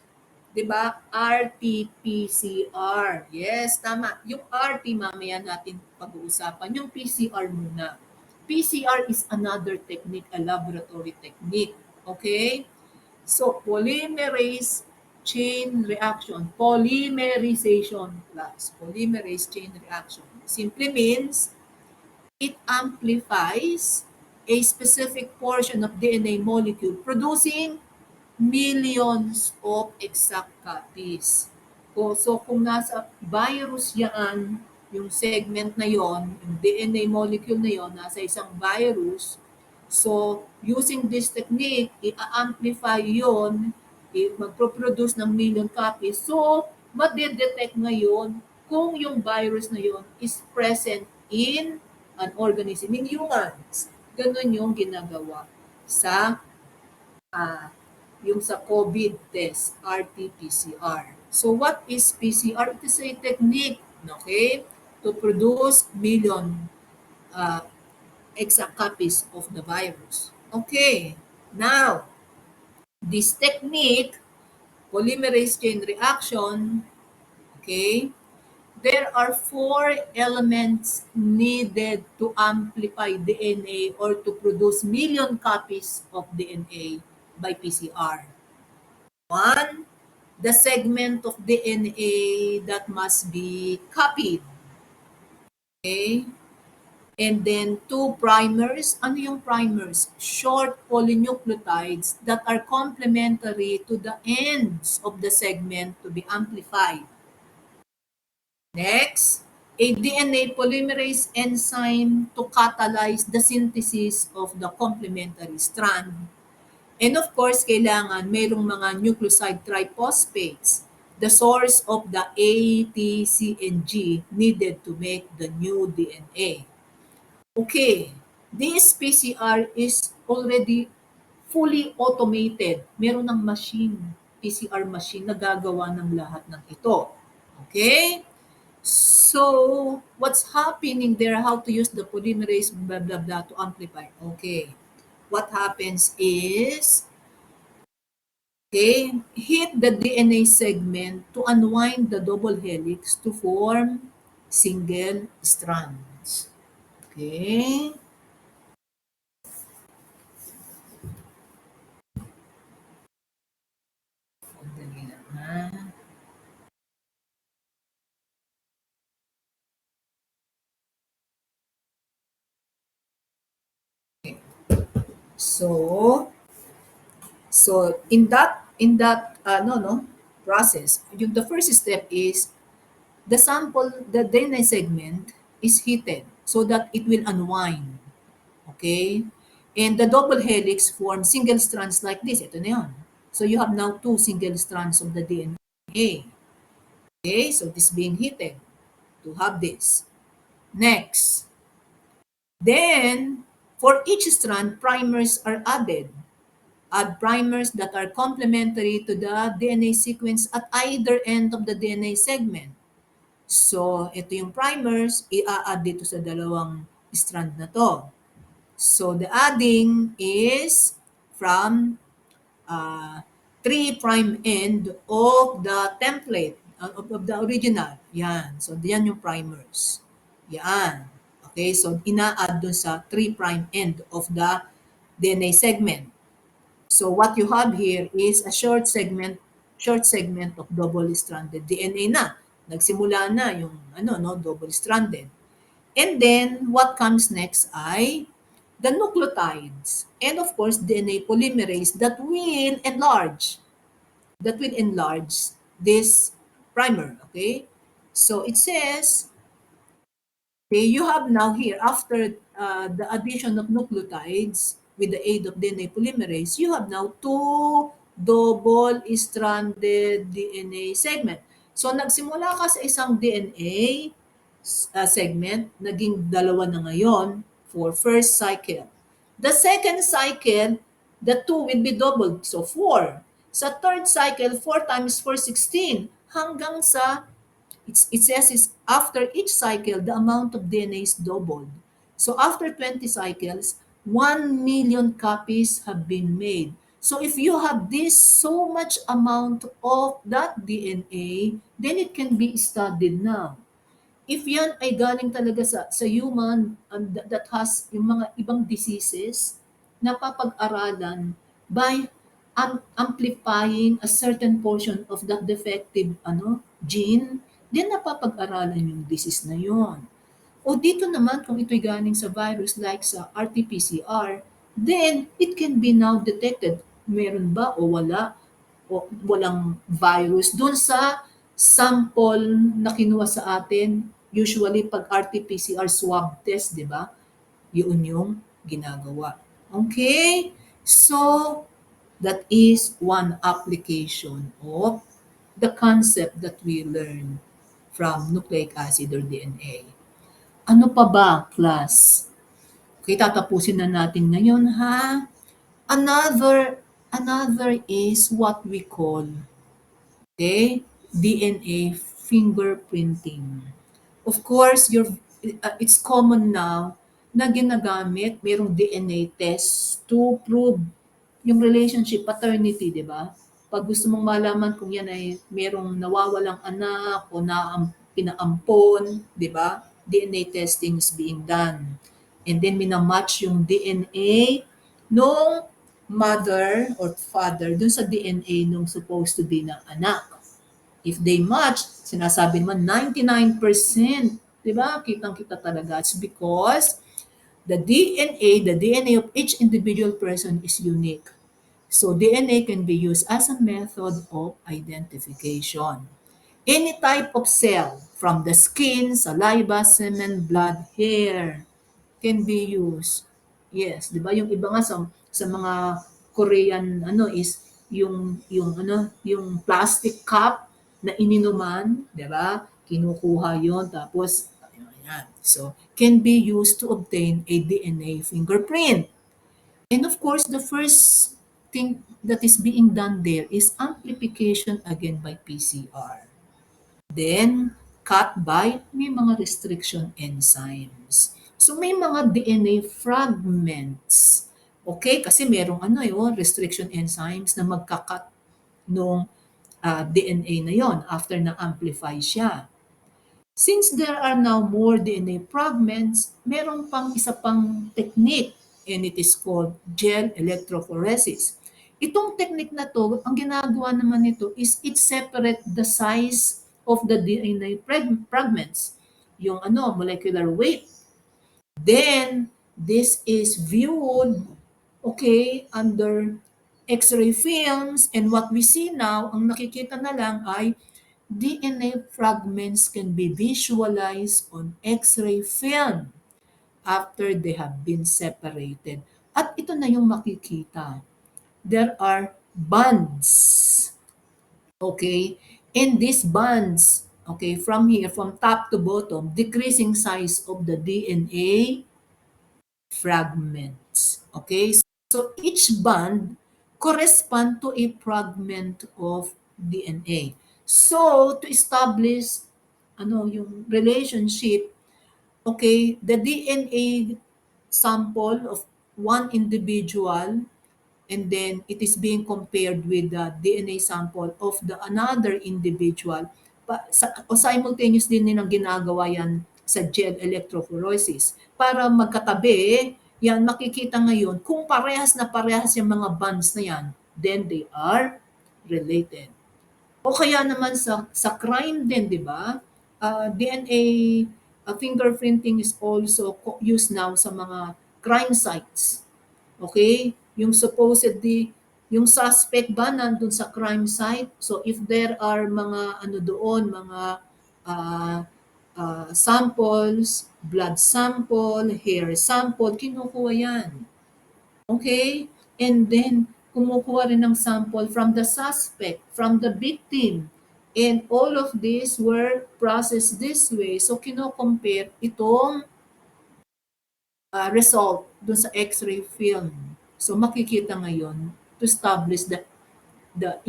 S1: 'Di ba? RT-PCR. Yes, tama. Yung RT mamaya natin pag-uusapan. Yung PCR muna. PCR is another technique, a laboratory technique. Okay? So, polymerase chain reaction. Polymerization class. Polymerase chain reaction. Simply means it amplifies a specific portion of DNA molecule producing millions of exact copies. So kung nasa virus yan, yung segment na yon, yung DNA molecule na yon, nasa isang virus, so using this technique, i-amplify yon, magproproduce ng million copies. So, madidetect ngayon kung yung virus na yon is present in an organism, in humans. Ganun yung ginagawa sa yung sa COVID test, RT-PCR. So what is PCR? It is a technique, okay, to produce million uh, exact copies of the virus. Okay, Now, this technique, polymerase chain reaction, okay, there are four elements needed to amplify DNA or to produce million copies of DNA by PCR. One, the segment of DNA that must be copied. Okay? And then two primers. Ano yung primers? Short polynucleotides that are complementary to the ends of the segment to be amplified. Next, a DNA polymerase enzyme to catalyze the synthesis of the complementary strand. And of course, kailangan mayroong mga nucleoside triphosphates, the source of the A, T, C, and G needed to make the new DNA. Okay, this PCR is already fully automated. Meron ng machine, PCR machine na gagawa ng lahat ng ito. Okay? So, what's happening there? How to use the polymerase, blah, blah, blah, to amplify. Okay. What happens is, okay, hit the DNA segment to unwind the double helix to form single strands. Okay. Dali lang ha. Okay. So, so in that no process, the first step is the sample, the DNA segment is heated so that it will unwind. Okay? And the double helix forms single strands like this. Ito na yun. So you have now two single strands of the DNA. Okay? So this being heated to have this. Next. Then, for each strand, primers are added. Add primers that are complementary to the DNA sequence at either end of the DNA segment. So, ito yung primers, i-add dito sa dalawang strand na to. So, the adding is from 3' end of the template, of the original. Yan. So, yan yung primers. Yan. Okay, so ina-add dun sa 3' end of the DNA segment. So what you have here is a short segment of double-stranded DNA na. Nagsimula na yung double-stranded. And then what comes next ay the nucleotides and of course DNA polymerase that will enlarge this primer, okay? So it says, okay, you have now here, after the addition of nucleotides with the aid of DNA polymerase, you have now two double-stranded DNA segment. So nagsimula ka sa isang DNA segment, naging dalawa na ngayon for first cycle. The second cycle, the two will be doubled, so 4. Sa third cycle, 4 times 4, 16, hanggang sa it says is after each cycle, the amount of DNA is doubled. So after 20 cycles, 1 million copies have been made. So if you have this so much amount of that DNA, then it can be studied now. If yan ay galing talaga sa human that has yung mga ibang diseases, napapag-aralan by amplifying a certain portion of that defective gene, then napapag-aralan yung disease na yon. O dito naman, kung ito'y galing sa virus like sa RT-PCR, then it can be now detected. Meron ba o wala? O walang virus doon sa sample na kinuha sa atin. Usually, pag RT-PCR swab test, di ba? Yun yung ginagawa. Okay? So, that is one application of the concept that we learn from nucleic acid or DNA. Ano pa ba, class? Okay, tatapusin na natin ngayon, ha? Another is what we call, okay, DNA fingerprinting. Of course, it's common now na ginagamit, mayroong DNA test to prove yung relationship, paternity, di ba? Pag gusto mong malaman kung yan ay merong nawawalang anak o pinaampon, di ba? DNA testing is being done. And then minamatch yung DNA nung mother or father dun sa DNA nung supposed to be na anak. If they match, sinasabi naman 99%, di ba? Kitang-kita talaga. It's because the DNA of each individual person is unique. So DNA can be used as a method of identification. Any type of cell, from the skin, saliva, semen, blood, hair, can be used. Yes, 'di ba? Yung iba nga sa mga Korean is yung plastic cup na ininuman, 'di ba? Kinukuha 'yon tapos ayan. So, can be used to obtain a DNA fingerprint. And of course, the first thing that is being done there is amplification again by PCR. Then, cut by may mga restriction enzymes. So, may mga DNA fragments. Okay? Kasi merong restriction enzymes na magkakat nung DNA na yon after na-amplify siya. Since there are now more DNA fragments, meron pang isa pang technique and it is called gel electrophoresis. Itong technique na to, ang ginagawa naman nito is it separate the size of the DNA fragments, yung molecular weight. Then, this is viewed, okay, under X-ray films, and what we see now, ang nakikita na lang ay DNA fragments can be visualized on X-ray film after they have been separated. At ito na yung makikita. There are bands. Okay? And these bands, okay, from here, from top to bottom, decreasing size of the DNA fragments. Okay? So each band correspond to a fragment of DNA. So to establish yung relationship, okay, the DNA sample of one individual and then it is being compared with the DNA sample of the another individual. Simultaneous din nilang ginagawa yan sa gel electrophoresis. Para magkatabi, yan makikita ngayon kung parehas yung mga bonds na yan, then they are related. O kaya naman sa crime din, di ba? DNA fingerprinting is also used now sa mga crime sites. Okay? Yung supposedly, yung suspect ba nandun sa crime site? So if there are mga doon, mga uh, samples, blood sample, hair sample, kinukuha yan. Okay? And then, kumukuha rin ng sample from the suspect, from the victim. And all of these were processed this way. So, kino-compare itong result dun sa X-ray film. So, makikita ngayon to establish the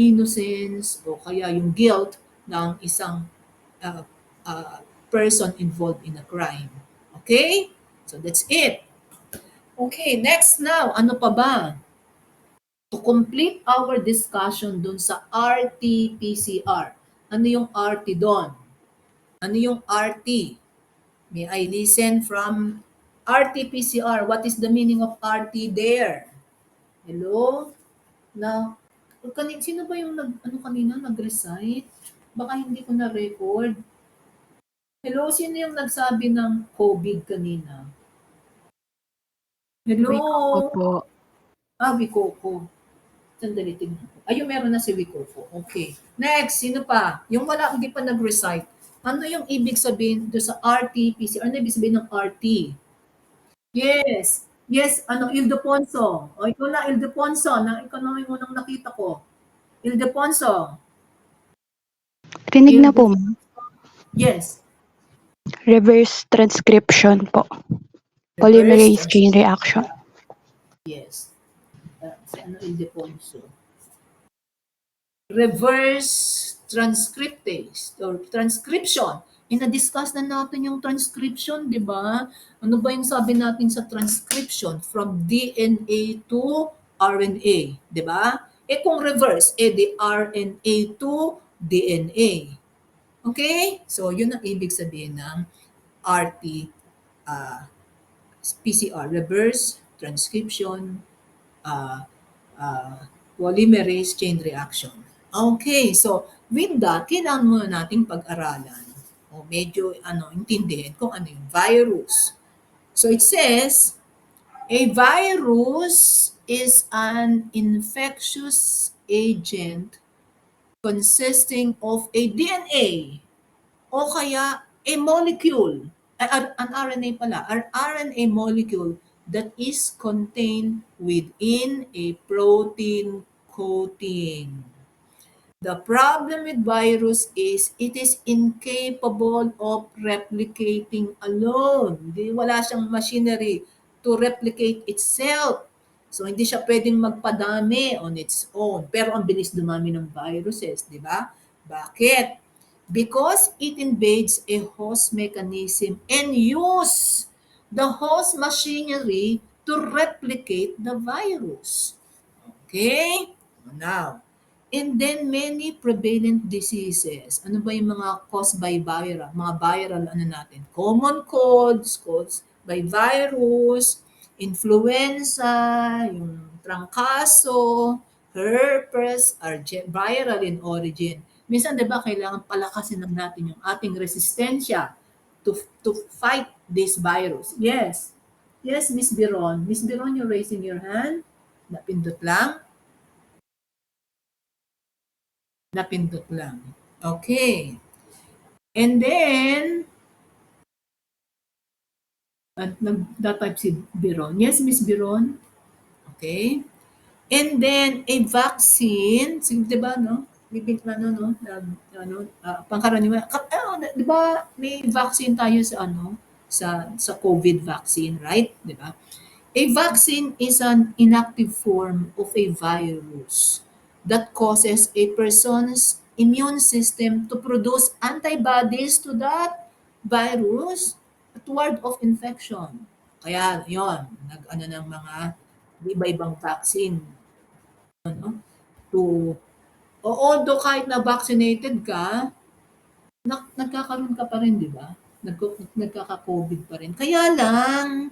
S1: innocence o kaya yung guilt ng isang uh, person involved in a crime. Okay? So, that's it. Okay, next now. Ano pa ba? To complete our discussion dun sa RT-PCR. Ano yung RT doon? Ano yung RT? May I listen from RT-PCR? What is the meaning of RT there? Hello? Na, sino ba yung kanina nag-recite? Baka hindi ko na-record. Hello, sino yung nagsabi ng COVID kanina? Hello?
S2: Wiko po.
S1: Wikoko. Sandali, tignan ko. Ayun, meron na si Wikoko. Okay. Next, sino pa? Yung wala, hindi pa nag-recite. Ano yung ibig sabihin doon sa RT-PCR? Ano ibig sabihin ng RT? Yes. Yes, Ildefonso. O, ikaw na, Ildefonso. Ikaw na yung unang nakita ko. Ildefonso.
S3: Rinig na po,
S1: Ildefonso.
S3: ma'am.
S1: Yes.
S3: Reverse transcription po.
S1: Reverse
S3: Polymerase chain reaction.
S1: Yes. Si Ildefonso. Reverse transcriptase or transcription. Na-discuss na natin yung transcription, di ba? Ano ba yung sabi natin sa transcription? From DNA to RNA, di ba? Eh kung reverse, eh di RNA to DNA. Okay? So, yun ang ibig sabihin ng RT, uh, PCR, reverse transcription uh, polymerase chain reaction. Okay, so with that, kailangan muna nating pag-aralan o medyo intindihin kung ano yung virus. So it says, a virus is an infectious agent consisting of a DNA o kaya a molecule, an RNA pala, an RNA molecule that is contained within a protein coating. The problem with virus is it is incapable of replicating alone. Wala siyang machinery to replicate itself. So, hindi siya pwedeng magpadami on its own. Pero ang bilis dumami ng viruses, di ba? Bakit? Because it invades a host mechanism and use the host machinery to replicate the virus. Okay? Now, and then many prevalent diseases. Ano ba yung mga caused by viral? Mga viral natin? Common colds caused by virus, influenza, yung trangkaso, herpes are viral in origin. Minsan 'di ba kailangan palakasin ng natin yung ating resistensya to fight this virus. Yes. Yes, Miss Biron. Miss Biron, you're raising your hand. Napindot lang. Napindot lang. Okay. And then, at nag-type si Biron. Yes, Miss Biron. Okay. And then, a vaccine, di ba, no? Bibig na, no? Pangkaraniwan. Di ba, may vaccine tayo sa, sa COVID vaccine, right? Di ba? A vaccine is an inactive form of a virus that causes a person's immune system to produce antibodies to that virus at ward of infection. Kaya yon, nag-ano ng mga iba-ibang vaccine. Ano? To, although kahit na vaccinated ka, nagkakaroon ka pa rin, di ba? Nagkaka-COVID pa rin. Kaya lang,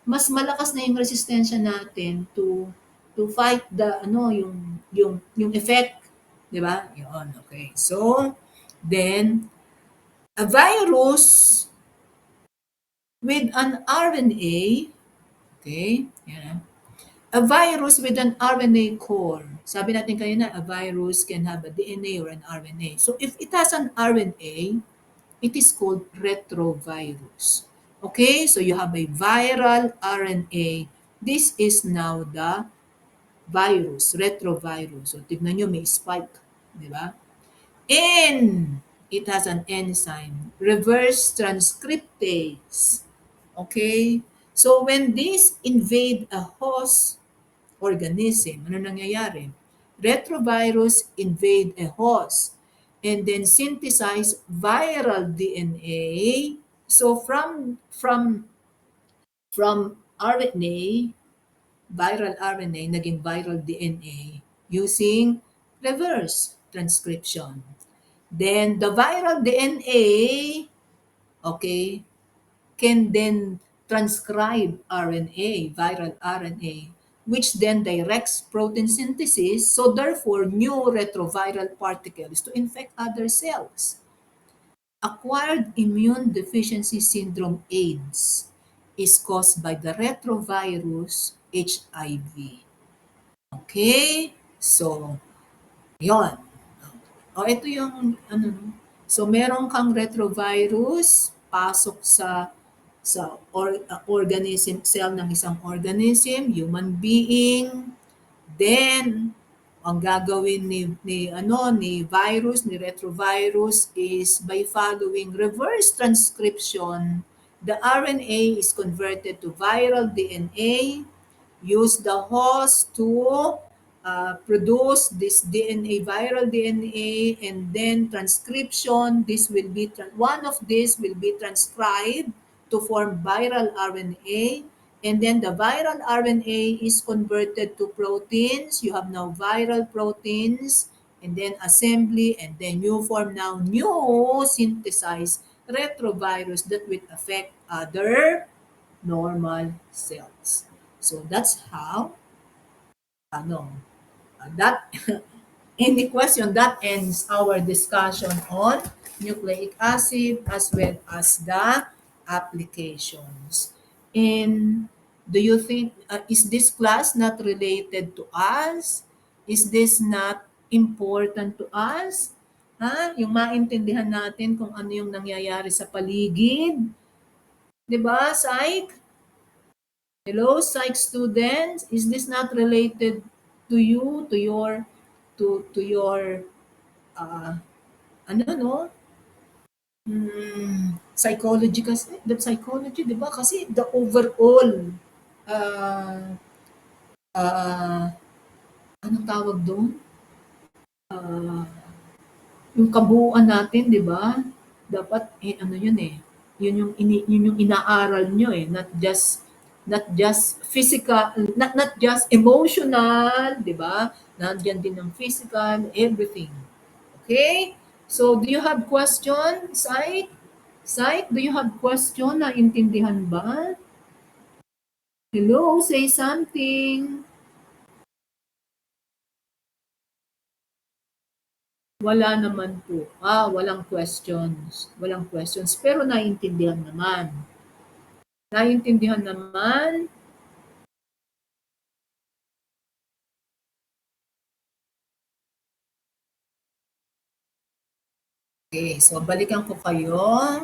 S1: mas malakas na yung resistensya natin to fight the yung effect, 'di ba? Yun, okay. So, then a virus with an RNA, okay? Yan. A virus with an RNA core. Sabi natin kanina, a virus can have a DNA or an RNA. So if it has an RNA, it is called retrovirus. Okay, so you have a viral RNA. This is now the virus, retrovirus. So tignan nyo, may spike, di ba? And it has an enzyme, reverse transcriptase. Okay, so when this invade a host organism, ano nangyayari? Retrovirus invade a host and then synthesize viral DNA. So from RNA, viral RNA, naging viral DNA using reverse transcription. Then the viral DNA, okay, can then transcribe RNA, viral RNA, which then directs protein synthesis, so therefore new retroviral particles to infect other cells. Acquired immune deficiency syndrome AIDS is caused by the retrovirus HIV. Okay? So, yon. O, ito yung So, meron kang retrovirus, pasok sa organism, cell ng isang organism, human being, then ang gagawin ni virus, ni retrovirus is by following reverse transcription, the RNA is converted to viral DNA, use the host to produce this DNA, viral DNA, and then transcription. One of this will be transcribed to form viral RNA, And then the viral RNA is converted to proteins. You have now viral proteins, and then assembly, and then you form now new synthesized retrovirus that will affect other normal cells. So that's how, ano, that any question, that ends our discussion on nucleic acid as well as the applications. And do you think, is this class not related to us? Is this not important to us? Ha? Yung maintindihan natin kung ano yung nangyayari sa paligid. 'Di ba, Psych? Hello, Psych students. Is this not related to you, to your uh, ano no? Psychology kasi, the psychology, 'di ba? Kasi the overall uh, uh, anong tawag doon? Uh, yung kabuuan natin, 'di ba? Dapat ano 'yun eh. Yun yung inaaral nyo eh, not just physical, not just emotional, 'di ba? Nandiyan din ang physical, everything. Okay? So, do you have question, Sai? Sai, do you have question? Naintindihan ba? Hello, say something. Wala naman po. Walang questions. Walang questions. Pero naiintindihan naman. Naiintindihan naman. Okay, so balikan ko kayo.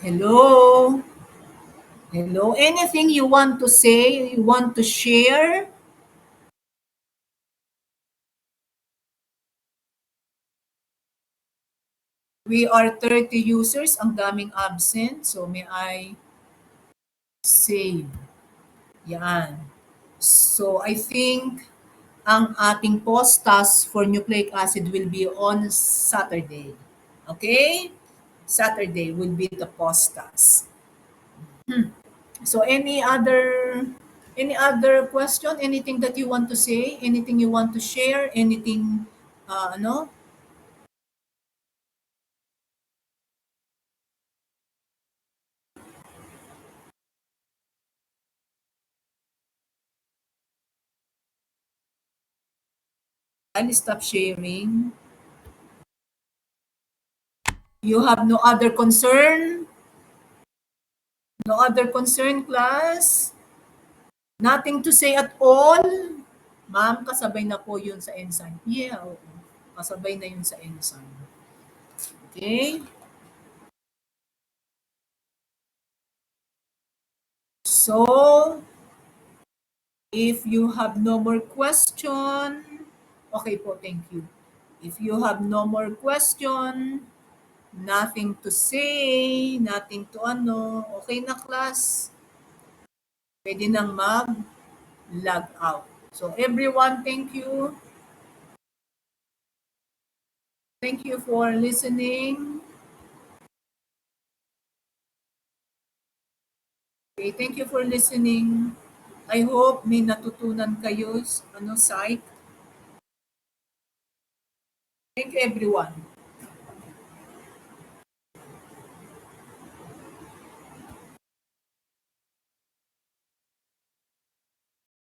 S1: Hello? Hello? Anything you want to say, you want to share? We are 30 users, ang daming absent. So may I save? Yan. So I think ang ating post task for nucleic acid will be on Saturday. Okay? Saturday will be the post task. So any other question? Anything that you want to say? Anything you want to share? Anything ano? I'll stop sharing. You have no other concern? No other concern, class? Nothing to say at all? Ma'am, kasabay na po yun sa ensign. Yeah, oo. Kasabay na yun sa ensign. Okay? So, if you have no more question, okay po, thank you. If you have no more question, nothing to say, nothing to ano, okay na class? Pwede nang mag-log out. So everyone, thank you. Thank you for listening. Okay, thank you for listening. I hope may natutunan kayo, psych. Thank you everyone.